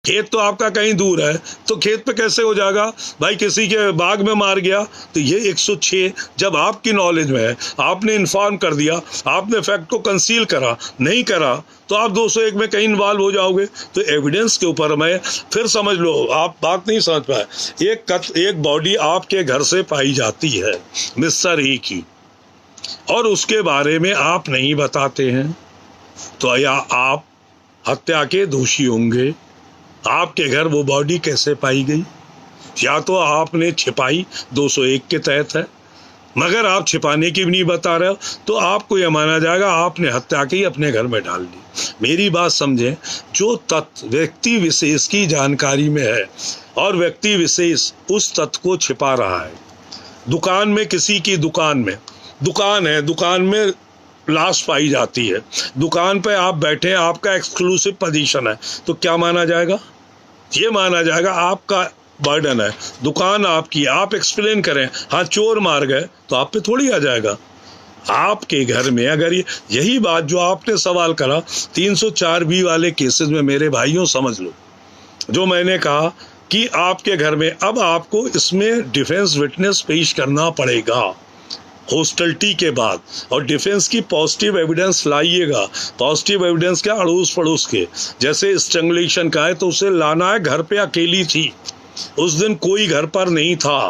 खेत तो आपका कहीं दूर है तो खेत पे कैसे हो जाएगा भाई, किसी के बाग में मार गया। तो ये 106 जब आपकी नॉलेज में है, आपने इन्फॉर्म कर दिया, आपने फैक्ट को कंसील करा नहीं करा, तो आप 201 में कहीं इन्वॉल्व हो जाओगे। तो एविडेंस के ऊपर मैं फिर समझ लो, आप बात नहीं समझ पाए। एक बॉडी आपके घर से पाई जाती है मिस्टर ए की, और उसके बारे में आप नहीं बताते हैं, तो या आप हत्या के दोषी होंगे। आपके घर वो बॉडी कैसे पाई गई, या तो आपने छिपाई 201 के तहत है, मगर आप छिपाने की भी नहीं बता रहे हो, तो आपको यह माना जाएगा आपने हत्या की अपने घर में डाल दी। मेरी बात समझें, जो तथ्य व्यक्ति विशेष की जानकारी में है और व्यक्ति विशेष उस तथ्य को छिपा रहा है, दुकान में किसी की दुकान है, दुकान में लाश पाई जाती है, दुकान पे आप बैठे हैं, आपका एक्सक्लूसिव पोजीशन है, तो क्या माना जाएगा, ये माना जाएगा आपका बर्डन है, दुकान आपकी, आप एक्सप्लेन करें। हाँ चोर मार गए तो आप पे थोड़ी आ जाएगा। आपके घर में अगर यही बात जो आपने सवाल करा 304B वाले केसेस में, मेरे भाइयों समझ लो, जो मैंने कहा कि आपके घर में अब आपको इसमें डिफेंस विटनेस पेश करना पड़ेगा हॉस्टिलिटी के बाद, और डिफेंस की पॉजिटिव एविडेंस लाइएगा। पॉजिटिव एविडेंस क्या, अड़ोस पड़ोस के, जैसे स्ट्रैंगुलेशन का है तो उसे लाना है, घर पे अकेली थी उस दिन, कोई घर पर नहीं था,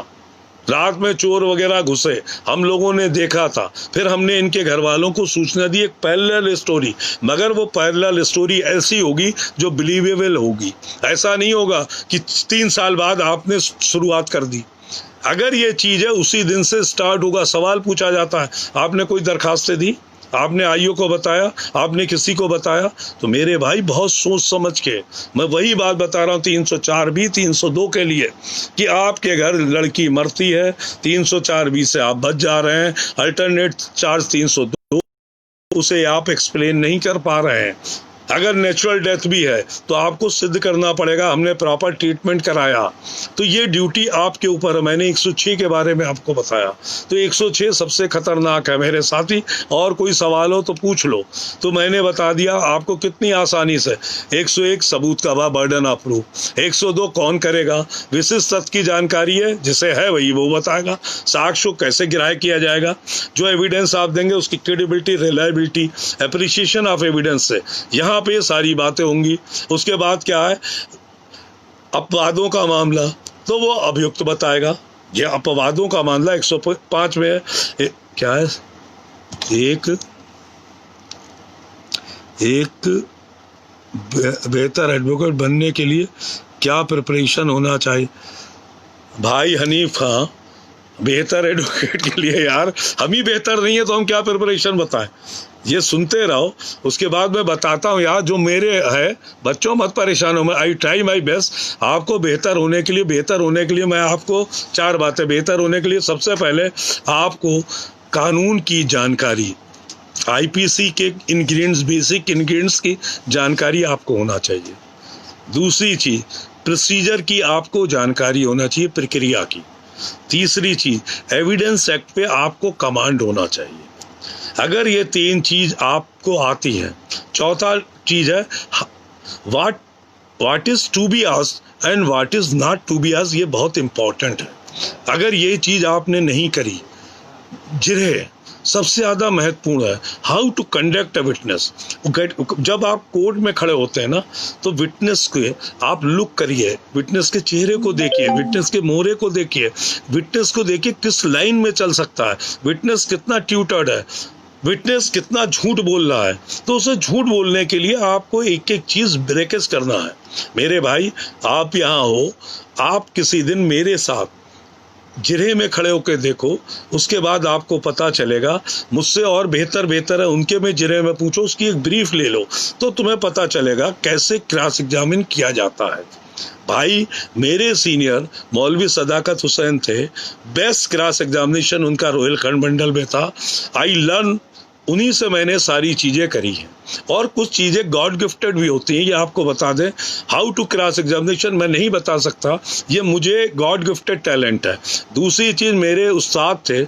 रात में चोर वगैरह घुसे, हम लोगों ने देखा था, फिर हमने इनके घर वालों को सूचना दी, एक पैरेलल स्टोरी, मगर वो पैरेलल स्टोरी ऐसी होगी जो बिलीवेबल होगी। ऐसा नहीं होगा कि 3 साल बाद आपने शुरुआत कर दी। अगर ये चीज़ है उसी दिन से स्टार्ट होगा। सवाल पूछा जाता है आपने कोई दरखास्तें दी, आपने आईओ को बताया, आपने किसी को बताया, तो मेरे भाई बहुत सोच समझ के मैं वही बात बता रहा हूँ 304B 302 के लिए कि आपके घर लड़की मरती है, 304B से आप बच जा रहे हैं, अल्टरनेट चार्ज 302 उसे आप एक्सप्लेन नहीं कर पा रहे हैं, अगर नेचुरल डेथ भी है तो आपको सिद्ध करना पड़ेगा हमने प्रॉपर ट्रीटमेंट कराया। तो ये ड्यूटी आपके ऊपर है। मैंने 106 के बारे में आपको बताया, तो 106 सबसे खतरनाक है मेरे साथी। और कोई सवाल हो तो पूछ लो। तो मैंने बता दिया आपको कितनी आसानी से। 101 सबूत का बर्डन ऑफ प्रूफ। 102 कौन करेगा, विशिष्ट तथ्य की जानकारी है, जिसे है वही वो बताएगा। साक्ष्य कैसे गिराया किया जाएगा, जो एविडेंस आप देंगे उसकी credibility, reliability, appreciation of evidence से यहाँ पे सारी बातें होंगी। उसके बाद क्या है, अपवादों का मामला, तो वो अभियुक्त बताएगा। ये अपवादों का मामला 105 में है। क्या है, एक बेहतर एडवोकेट बनने के लिए क्या प्रिपरेशन होना चाहिए। भाई हनीफ, हाँ, बेहतर एडवोकेट के लिए यार हम ही बेहतर नहीं है तो हम क्या प्रिपरेशन बताएं। ये सुनते रहो, उसके बाद मैं बताता हूँ यार जो मेरे है। बच्चों मत परेशान हो, मैं आई ट्राई माई बेस्ट आपको बेहतर होने के लिए मैं आपको 4 बातें। बेहतर होने के लिए सबसे पहले आपको कानून की जानकारी, आईपीसी के इंग्रेडिएंट्स, बेसिक इंग्रेडिएंट्स की जानकारी आपको होना चाहिए। दूसरी चीज, प्रोसीजर की आपको जानकारी होना चाहिए, प्रक्रिया की। तीसरी चीज, एविडेंस एक्ट पे आपको कमांड होना चाहिए। अगर ये 3 चीज आपको आती है, चौथा चीज है what is to be asked and what is not to be asked. ये बहुत इंपॉर्टेंट है। अगर ये चीज आपने नहीं करी, जिरह सबसे ज्यादा महत्वपूर्ण है, how to conduct a witness. जब आप कोर्ट में खड़े होते हैं ना, तो विटनेस के आप लुक करिए, विटनेस के चेहरे को देखिए, विटनेस के मोहरे को देखिए, विटनेस को देखिए किस लाइन में चल सकता है, विटनेस कितना ट्यूटर्ड है, विटनेस कितना झूठ बोल रहा है। तो उसे झूठ बोलने के लिए आपको एक एक चीज ब्रेकेज करना है। मेरे भाई, आप यहाँ हो, आप किसी दिन मेरे साथ जिरह में खड़े होकर देखो, उसके बाद आपको पता चलेगा। मुझसे और बेहतर है उनके में जिरह में पूछो, उसकी एक ब्रीफ ले लो तो तुम्हें पता चलेगा कैसे क्रॉस एग्जामिन किया जाता है। भाई, मेरे सीनियर मौलवी सदाकत हुसैन थे, बेस्ट क्रॉस एग्जामिनेशन उनका रोयल खंड मंडल में था। आई लर्न, उन्हीं से मैंने सारी चीज़ें करी हैं। और कुछ चीज़ें गॉड गिफ्टेड भी होती हैं, ये आपको बता दें। हाउ टू क्रॉस एग्जामिनेशन मैं नहीं बता सकता, ये मुझे गॉड गिफ्टेड टैलेंट है। दूसरी चीज़, मेरे उस्ताद थे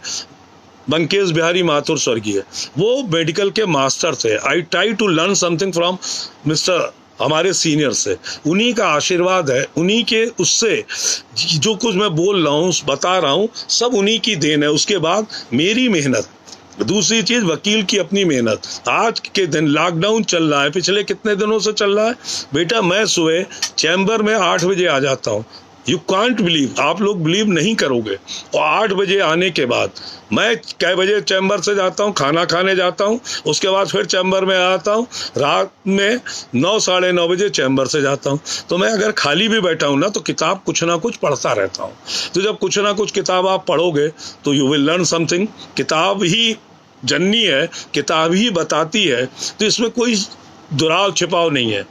बंकेश बिहारी माथुर स्वर्गीय, वो मेडिकल के मास्टर थे। I try to learn something from mister, हमारे सीनियर से। उन्हीं का आशीर्वाद है, उन्हीं के उससे जो कुछ मैं बोल रहा हूँ, बता रहा हूँ, सब उन्हीं की देन है। उसके बाद मेरी मेहनत। दूसरी चीज, वकील की अपनी मेहनत। आज के दिन लॉकडाउन चल रहा है, पिछले कितने दिनों से चल रहा है बेटा। मैं सुबह चैम्बर में 8 बजे आ जाता हूँ। यू कांट बिलीव, आप लोग बिलीव नहीं करोगे। और 8 बजे आने के बाद मैं कै बजे चैम्बर से जाता हूँ, खाना खाने जाता हूँ, उसके बाद फिर चैम्बर में आता हूँ। रात में 9 साढ़े 9 बजे चैम्बर से जाता हूँ। तो मैं अगर खाली भी बैठा हूँ ना, तो किताब कुछ ना कुछ पढ़ता रहता हूँ। तो जब कुछ ना कुछ किताब आप पढ़ोगे तो यू विल लर्न समथिंग। किताब ही जननी है, किताब ही बताती है, तो इसमें कोई दुराव छिपाव नहीं है।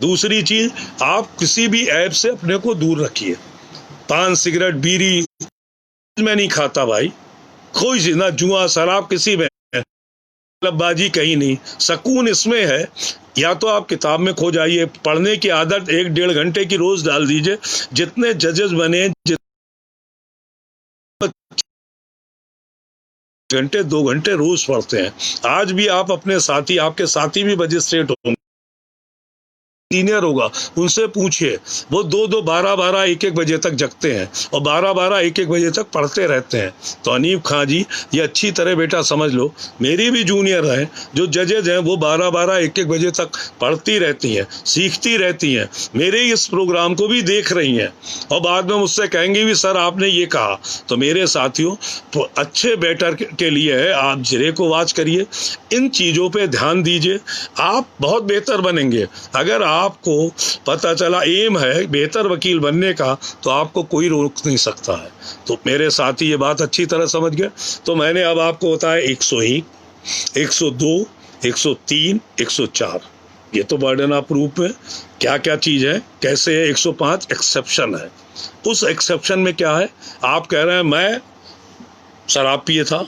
दूसरी चीज, आप किसी भी ऐप से अपने को दूर रखिए। पान, सिगरेट, बीड़ी मैं नहीं खाता भाई, कोई चीज ना, जुआ, शराब किसी में, क्लबबाजी कहीं नहीं। सुकून इसमें है, या तो आप किताब में खो जाइए। पढ़ने की आदत 1-1.5 घंटे की रोज डाल दीजिए। जितने जजेस बने, घंटे 2 घंटे रोज पढ़ते हैं। आज भी आप अपने साथी, आपके साथी भी मजिस्ट्रेट होंगे, सीनियर होगा, उनसे पूछिए, वो 2-2, 12-12, 1-1 बजे तक जगते हैं और 12-12, 1-1 बजे तक पढ़ते रहते हैं। तो हनीफ खां जी, ये अच्छी तरह बेटा समझ लो, मेरी भी जूनियर हैं जो जजेज हैं, वो 12-12, 1-1 बजे तक पढ़ती रहती हैं, सीखती रहती हैं, मेरे इस प्रोग्राम को भी देख रही हैं और बाद में मुझसे कहेंगी भी सर आपने ये कहा। तो मेरे साथियों, अच्छे बेटर के लिए है, आप जिरह को वॉच करिए, इन चीज़ों पे ध्यान दीजिए, आप बहुत बेहतर बनेंगे। अगर आपको पता चला एम है बेहतर वकील बनने का, तो आपको कोई रोक नहीं सकता है। तो मेरे साथी ये बात अच्छी तरह समझ गए। तो मैंने अब आपको बताया 101, 102, 103, 104, ये तो बर्डन ऑफ प्रूफ में क्या क्या चीज़ है, कैसे है। 105 एक्सेप्शन है। उस एक्सेप्शन में क्या है, आप कह रहे हैं मैं शराब पिए था,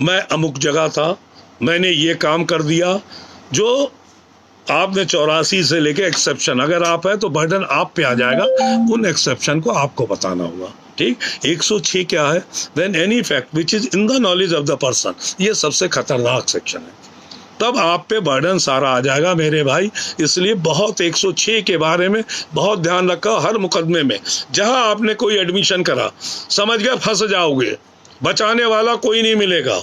मैं अमुक जगह था, मैंने ये काम कर दिया, जो आपने 84 से लेके एक्सेप्शन अगर आप है तो बर्डन आप पे आ जाएगा, उन एक्सेप्शन को आपको बताना होगा। ठीक। 106 क्या है? When any fact which is in the knowledge of the person, ये सबसे खतरनाक सेक्शन है। तब आप पे बर्डन सारा आ जाएगा मेरे भाई। इसलिए बहुत 106 के बारे में बहुत ध्यान रखा। हर मुकदमे में जहां आपने कोई एडमिशन करा, समझ गए फंस जाओगे, बचाने वाला कोई नहीं मिलेगा।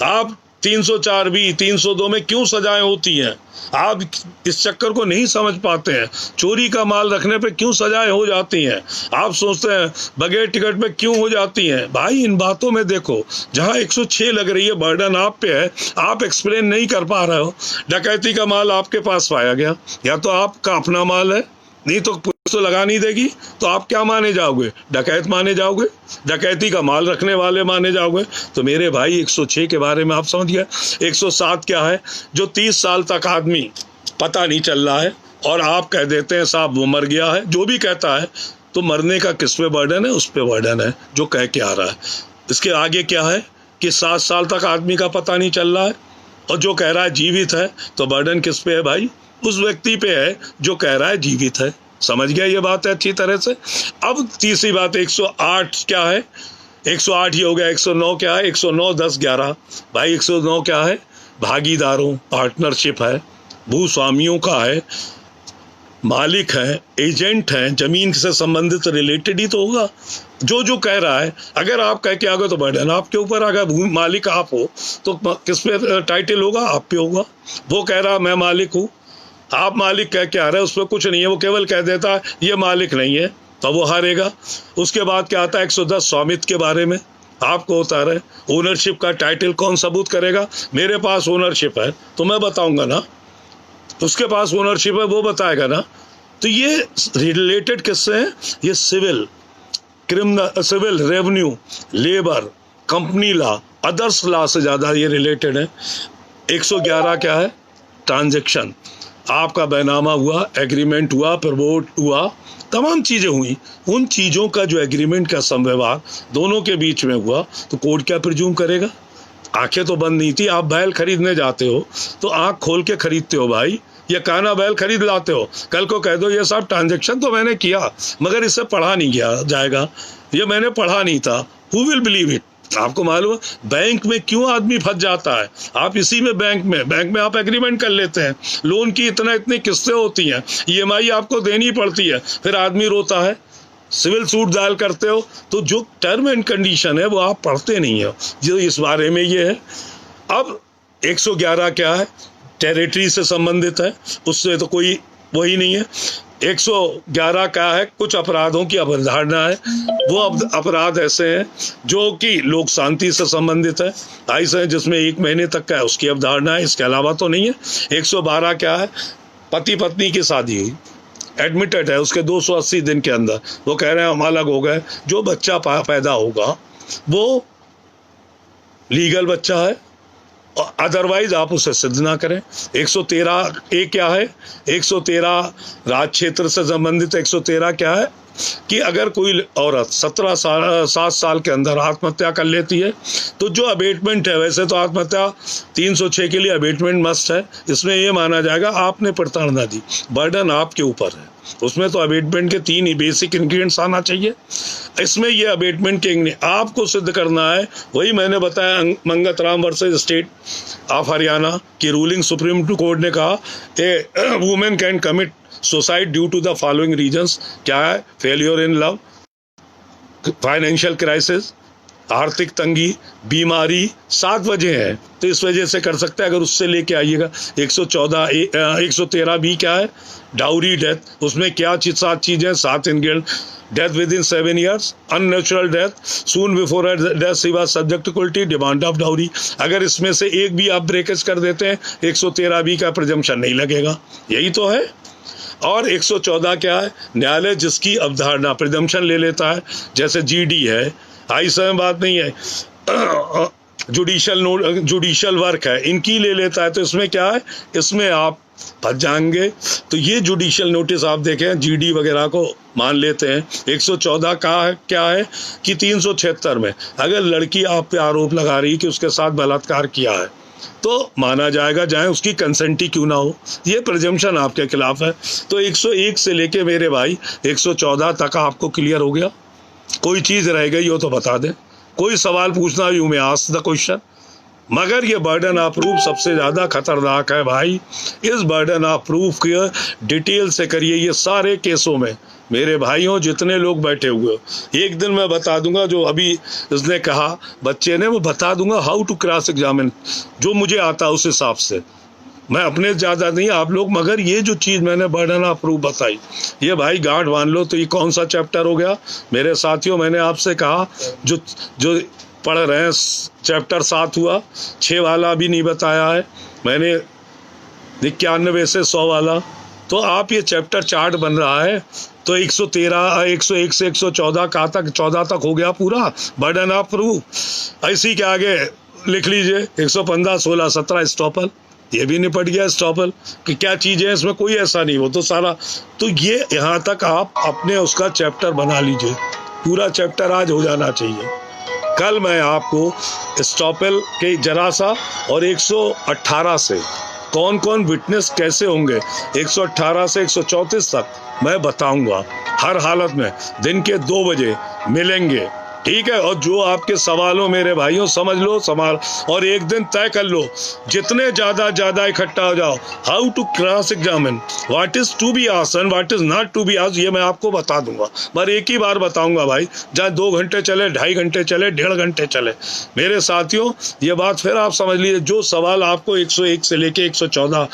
आप 304 भी 302 में क्यों सजाएं होती हैं, आप इस चक्कर को नहीं समझ पाते हैं। चोरी का माल रखने पे क्यों सजाएं हो जाती हैं, आप सोचते हैं बगैर टिकट में क्यों हो जाती हैं। भाई इन बातों में देखो, जहां 106 लग रही है बर्डन आप पे है, आप एक्सप्लेन नहीं कर पा रहे हो। डकैती का माल आपके पास पाया गया, या तो आपका अपना माल है, नहीं तो पुलिस तो लगा नहीं देगी, तो आप क्या माने जाओगे? डकैत माने जाओगे, डकैती का माल रखने वाले माने जाओगे। तो मेरे भाई 106 के बारे में आप समझ गए। 107 क्या है? जो 30 साल तक आदमी पता नहीं चल रहा है और आप कह देते हैं साहब वो मर गया है, जो भी कहता है, तो मरने का किस पे बर्डन है? उस पे बर्डन है जो कह के आ रहा है। इसके आगे क्या है कि 7 साल तक आदमी का पता नहीं चल रहा है और जो कह रहा है जीवित है, तो बर्डन किस पे है भाई? उस व्यक्ति पे है जो कह रहा है जीवित है। समझ गया ये बात है अच्छी तरह से। अब तीसरी बात 108 क्या है? 108 ही हो गया। 109 क्या है? 109 10 11 भाई 109 क्या है? भागीदारों, पार्टनरशिप है, भूस्वामियों का है, मालिक है, एजेंट है, जमीन से संबंधित रिलेटेड ही तो होगा। जो जो कह रहा है, अगर आप कह के आ गए तो बर्डन आपके ऊपर आ गया। भूमि मालिक आप हो तो किस पे टाइटल होगा? आप पे होगा। वो कह रहा मैं मालिक हूँ, आप मालिक कह के आ रहे हैं, उस पर कुछ नहीं है, वो केवल कह देता है ये मालिक नहीं है, तो वो हारेगा। उसके बाद क्या आता है? 110 स्वामित्व के बारे में आपको होता रहे। ओनरशिप का टाइटल कौन सबूत करेगा? मेरे पास ओनरशिप है तो मैं बताऊंगा ना, उसके पास ओनरशिप है वो बताएगा ना। तो ये रिलेटेड किससे है? ये civil, criminal, civil, revenue, labour, company law, others law से ज्यादा ये रिलेटेड है। 111 क्या है? ट्रांजैक्शन, आपका बैनामा हुआ, एग्रीमेंट हुआ, प्रवोट हुआ, तमाम चीजें हुई, उन चीजों का जो एग्रीमेंट का समव्यवहार दोनों के बीच में हुआ, तो कोर्ट क्या प्रिज्यूम करेगा? आंखें तो बंद नहीं थी। आप बैल खरीदने जाते हो तो आंख खोल के खरीदते हो भाई, या काना बैल खरीद लाते हो। कल को कह दो ये साहब ट्रांजैक्शन तो मैंने किया मगर इसे पढ़ा नहीं गया जाएगा, ये मैंने पढ़ा नहीं था, हु विल बिलीव इट? आपको मालूम है बैंक में क्यों आदमी फंस जाता है? आप इसी में बैंक में आप एग्रीमेंट कर लेते हैं, लोन की इतनी किस्तें होती हैं, EMI आपको देनी पड़ती है, फिर आदमी रोता है। सिविल सूट दायर करते हो तो जो टर्म एंड कंडीशन है वो आप पढ़ते नहीं हो, जो इस बारे में ये है। अब 111 क्या है? टेरिटरी से संबंधित है, उससे तो कोई वही नहीं है। 111 क्या है? कुछ अपराधों की अवधारणा है। वो अपराध ऐसे हैं जो कि लोक शांति से संबंधित है, ऐसे जिसमें 1 महीने तक का है, उसकी अवधारणा है, इसके अलावा तो नहीं है। 112 क्या है? पति पत्नी की शादी हुई, एडमिटेड है, उसके 280 दिन के अंदर वो कह रहे हैं हम अलग हो गए, जो बच्चा पैदा होगा वो लीगल बच्चा है, अदरवाइज आप उसे सिद्ध ना करें। 113 ए क्या है? 113 राज क्षेत्र से संबंधित। 113 क्या है कि अगर कोई औरत 7 साल के अंदर आत्महत्या कर लेती है तो जो अबेटमेंट है, वैसे तो आत्महत्या 306 के लिए अबेटमेंट मस्ट है, इसमें यह माना जाएगा आपने प्रताड़ना दी, बर्डन आपके ऊपर है, उसमें तो अबेटमेंट के 3 ही बेसिक इंग्रेडिएंट्स आना चाहिए। इसमें ये अबेटमेंट के आपको सिद्ध करना है। वही मैंने बताया Mangat Ram versus state of Haryana की रूलिंग, सुप्रीम कोर्ट ने कहा a women can commit suicide due to the following reasons. क्या है? Failure in love, financial crisis, आर्थिक तंगी, बीमारी, 7 वजह है, तो इस वजह से कर सकते हैं। अगर उससे लेके आइएगा 113 बी क्या है? डाउरी डेथ, उसमें क्या 7 चीजें, 7 ingredient. Death within 7 years, unnatural death, soon before death she was subject to quality, demand of dowry. अगर इसमें से एक भी आप ब्रेकेज कर देते हैं 113 बी का प्रिजम्पशन नहीं लगेगा, यही तो है। और 114 क्या है? न्यायालय जिसकी अवधारणा प्रिजम्पशन ले लेता है, जैसे GD है, आई समय बात नहीं है, जुडिशियल वर्क है, इनकी ले लेता है, तो इसमें क्या है? इसमें आप फंस जाएंगे। तो ये जुडिशियल नोटिस आप देखें, GD वगैरह को मान लेते हैं। 114 का क्या है कि 376 में अगर लड़की आप पे आरोप लगा रही कि उसके साथ बलात्कार किया है, तो माना जाएगा, चाहे उसकी कंसेंट ही क्यों ना हो। ये प्रिजम्पशन आपके खिलाफ है। तो 101 से लेके मेरे भाई 114 तक आपको क्लियर हो गया? कोई चीज़ रह गई हो तो बता दें, कोई सवाल पूछना, यू में आस्क द क्वेश्चन। मगर ये बर्डन ऑफ प्रूफ सबसे ज़्यादा खतरनाक है भाई। इस बर्डन ऑफ प्रूफ की डिटेल से करिए ये सारे केसों में। मेरे भाइयों, जितने लोग बैठे हुए, एक दिन मैं बता दूंगा, जो अभी उसने कहा बच्चे ने, वो बता दूंगा हाउ टू क्रॉस एग्जामिन, जो मुझे आता है उस हिसाब से। मैं अपने ज़्यादा नहीं, आप लोग, मगर ये जो चीज़ मैंने बर्डन ऑफ प्रूफ बताई, ये भाई गांठ बांध लो। तो ये कौन सा चैप्टर हो गया मेरे साथियों? मैंने आपसे कहा जो जो पढ़ रहे हैं, चैप्टर 7 हुआ, 6 वाला भी नहीं बताया है मैंने, 91 से 100 वाला। तो आप ये चैप्टर चार्ट बन रहा है, तो 113, 101 से 114 कहाँ तक, 14 तक हो गया पूरा बर्डन ऑफ प्रूफ। इसी के आगे लिख लीजिए 115, 16, 17 स्टॉपल, ये भी निपट गया स्टॉपल कि क्या चीज़ें हैं इसमें, कोई ऐसा नहीं, वो तो सारा। तो ये यहाँ तक आप अपने उसका चैप्टर बना लीजिए, पूरा चैप्टर आज हो जाना चाहिए। कल मैं आपको स्टॉपल के जरा सा और 118 से कौन कौन विटनेस कैसे होंगे, 118 से 134 तक मैं बताऊंगा। हर हालत में दिन के 2 बजे मिलेंगे, ठीक है? और जो आपके सवाल हो मेरे भाइयों, समझ लो सवाल, और एक दिन तय कर लो, जितने ज़्यादा इकट्ठा हो जाओ, how to cross examine, what is to be asked and what is not to be asked, ये मैं आपको बता दूंगा। पर एक ही बार बताऊंगा भाई, चाहे 2 घंटे चले, 2.5 घंटे चले, 1.5 घंटे चले। मेरे साथियों, ये बात फिर आप समझ लीजिए, जो सवाल आपको 101 से लेके 114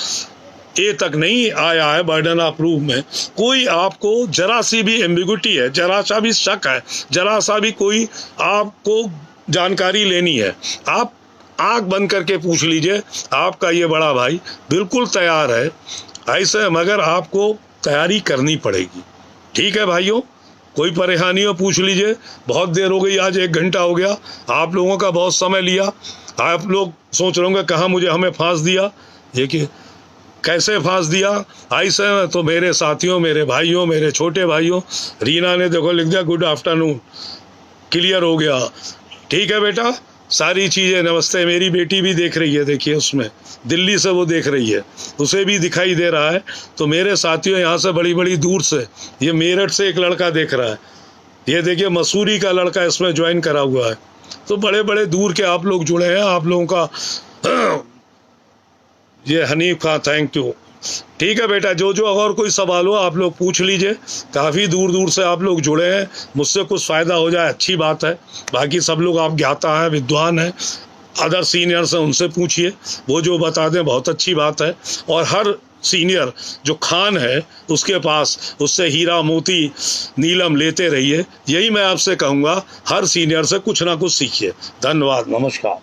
ए तक नहीं आया है बर्डन ऑफ प्रूफ में, कोई आपको जरा सी भी एम्बिगुइटी है, जरा सा भी शक है, जरा सा भी कोई आपको जानकारी लेनी है, आप आंख बंद करके पूछ लीजिए। आपका ये बड़ा भाई बिल्कुल तैयार है ऐसे, मगर आपको तैयारी करनी पड़ेगी, ठीक है भाइयों? कोई परेशानी हो पूछ लीजिए। बहुत देर हो गई, आज 1 घंटा हो गया, आप लोगों का बहुत समय लिया। आप लोग सोच रहे होंगे कहाँ हमें फांस दिया, ये कि कैसे फांस दिया ऐसे। तो मेरे साथियों, मेरे भाइयों, मेरे छोटे भाइयों, रीना ने देखो लिख दिया गुड आफ्टरनून, क्लियर हो गया, ठीक है बेटा, सारी चीज़ें नमस्ते। मेरी बेटी भी देख रही है, देखिए उसमें दिल्ली से वो देख रही है, उसे भी दिखाई दे रहा है। तो मेरे साथियों, यहाँ से बड़ी दूर से, ये मेरठ से एक लड़का देख रहा है, ये देखिए मसूरी का लड़का इसमें ज्वाइन करा हुआ है। तो बड़े दूर के आप लोग जुड़े हैं, आप लोगों का ये हनीफ खां, थैंक यू, ठीक है बेटा। जो और कोई सवाल हो आप लोग पूछ लीजिए। काफ़ी दूर से आप लोग जुड़े हैं, मुझसे कुछ फ़ायदा हो जाए अच्छी बात है। बाकी सब लोग आप ज्ञाता हैं, विद्वान हैं, अदर सीनियर्स हैं, उनसे पूछिए, वो जो बता दें बहुत अच्छी बात है। और हर सीनियर जो खान है उसके पास, उससे हीरा मोती नीलम लेते रहिए, यही मैं आपसे कहूँगा। हर सीनियर से कुछ ना कुछ सीखिए। धन्यवाद, नमस्कार।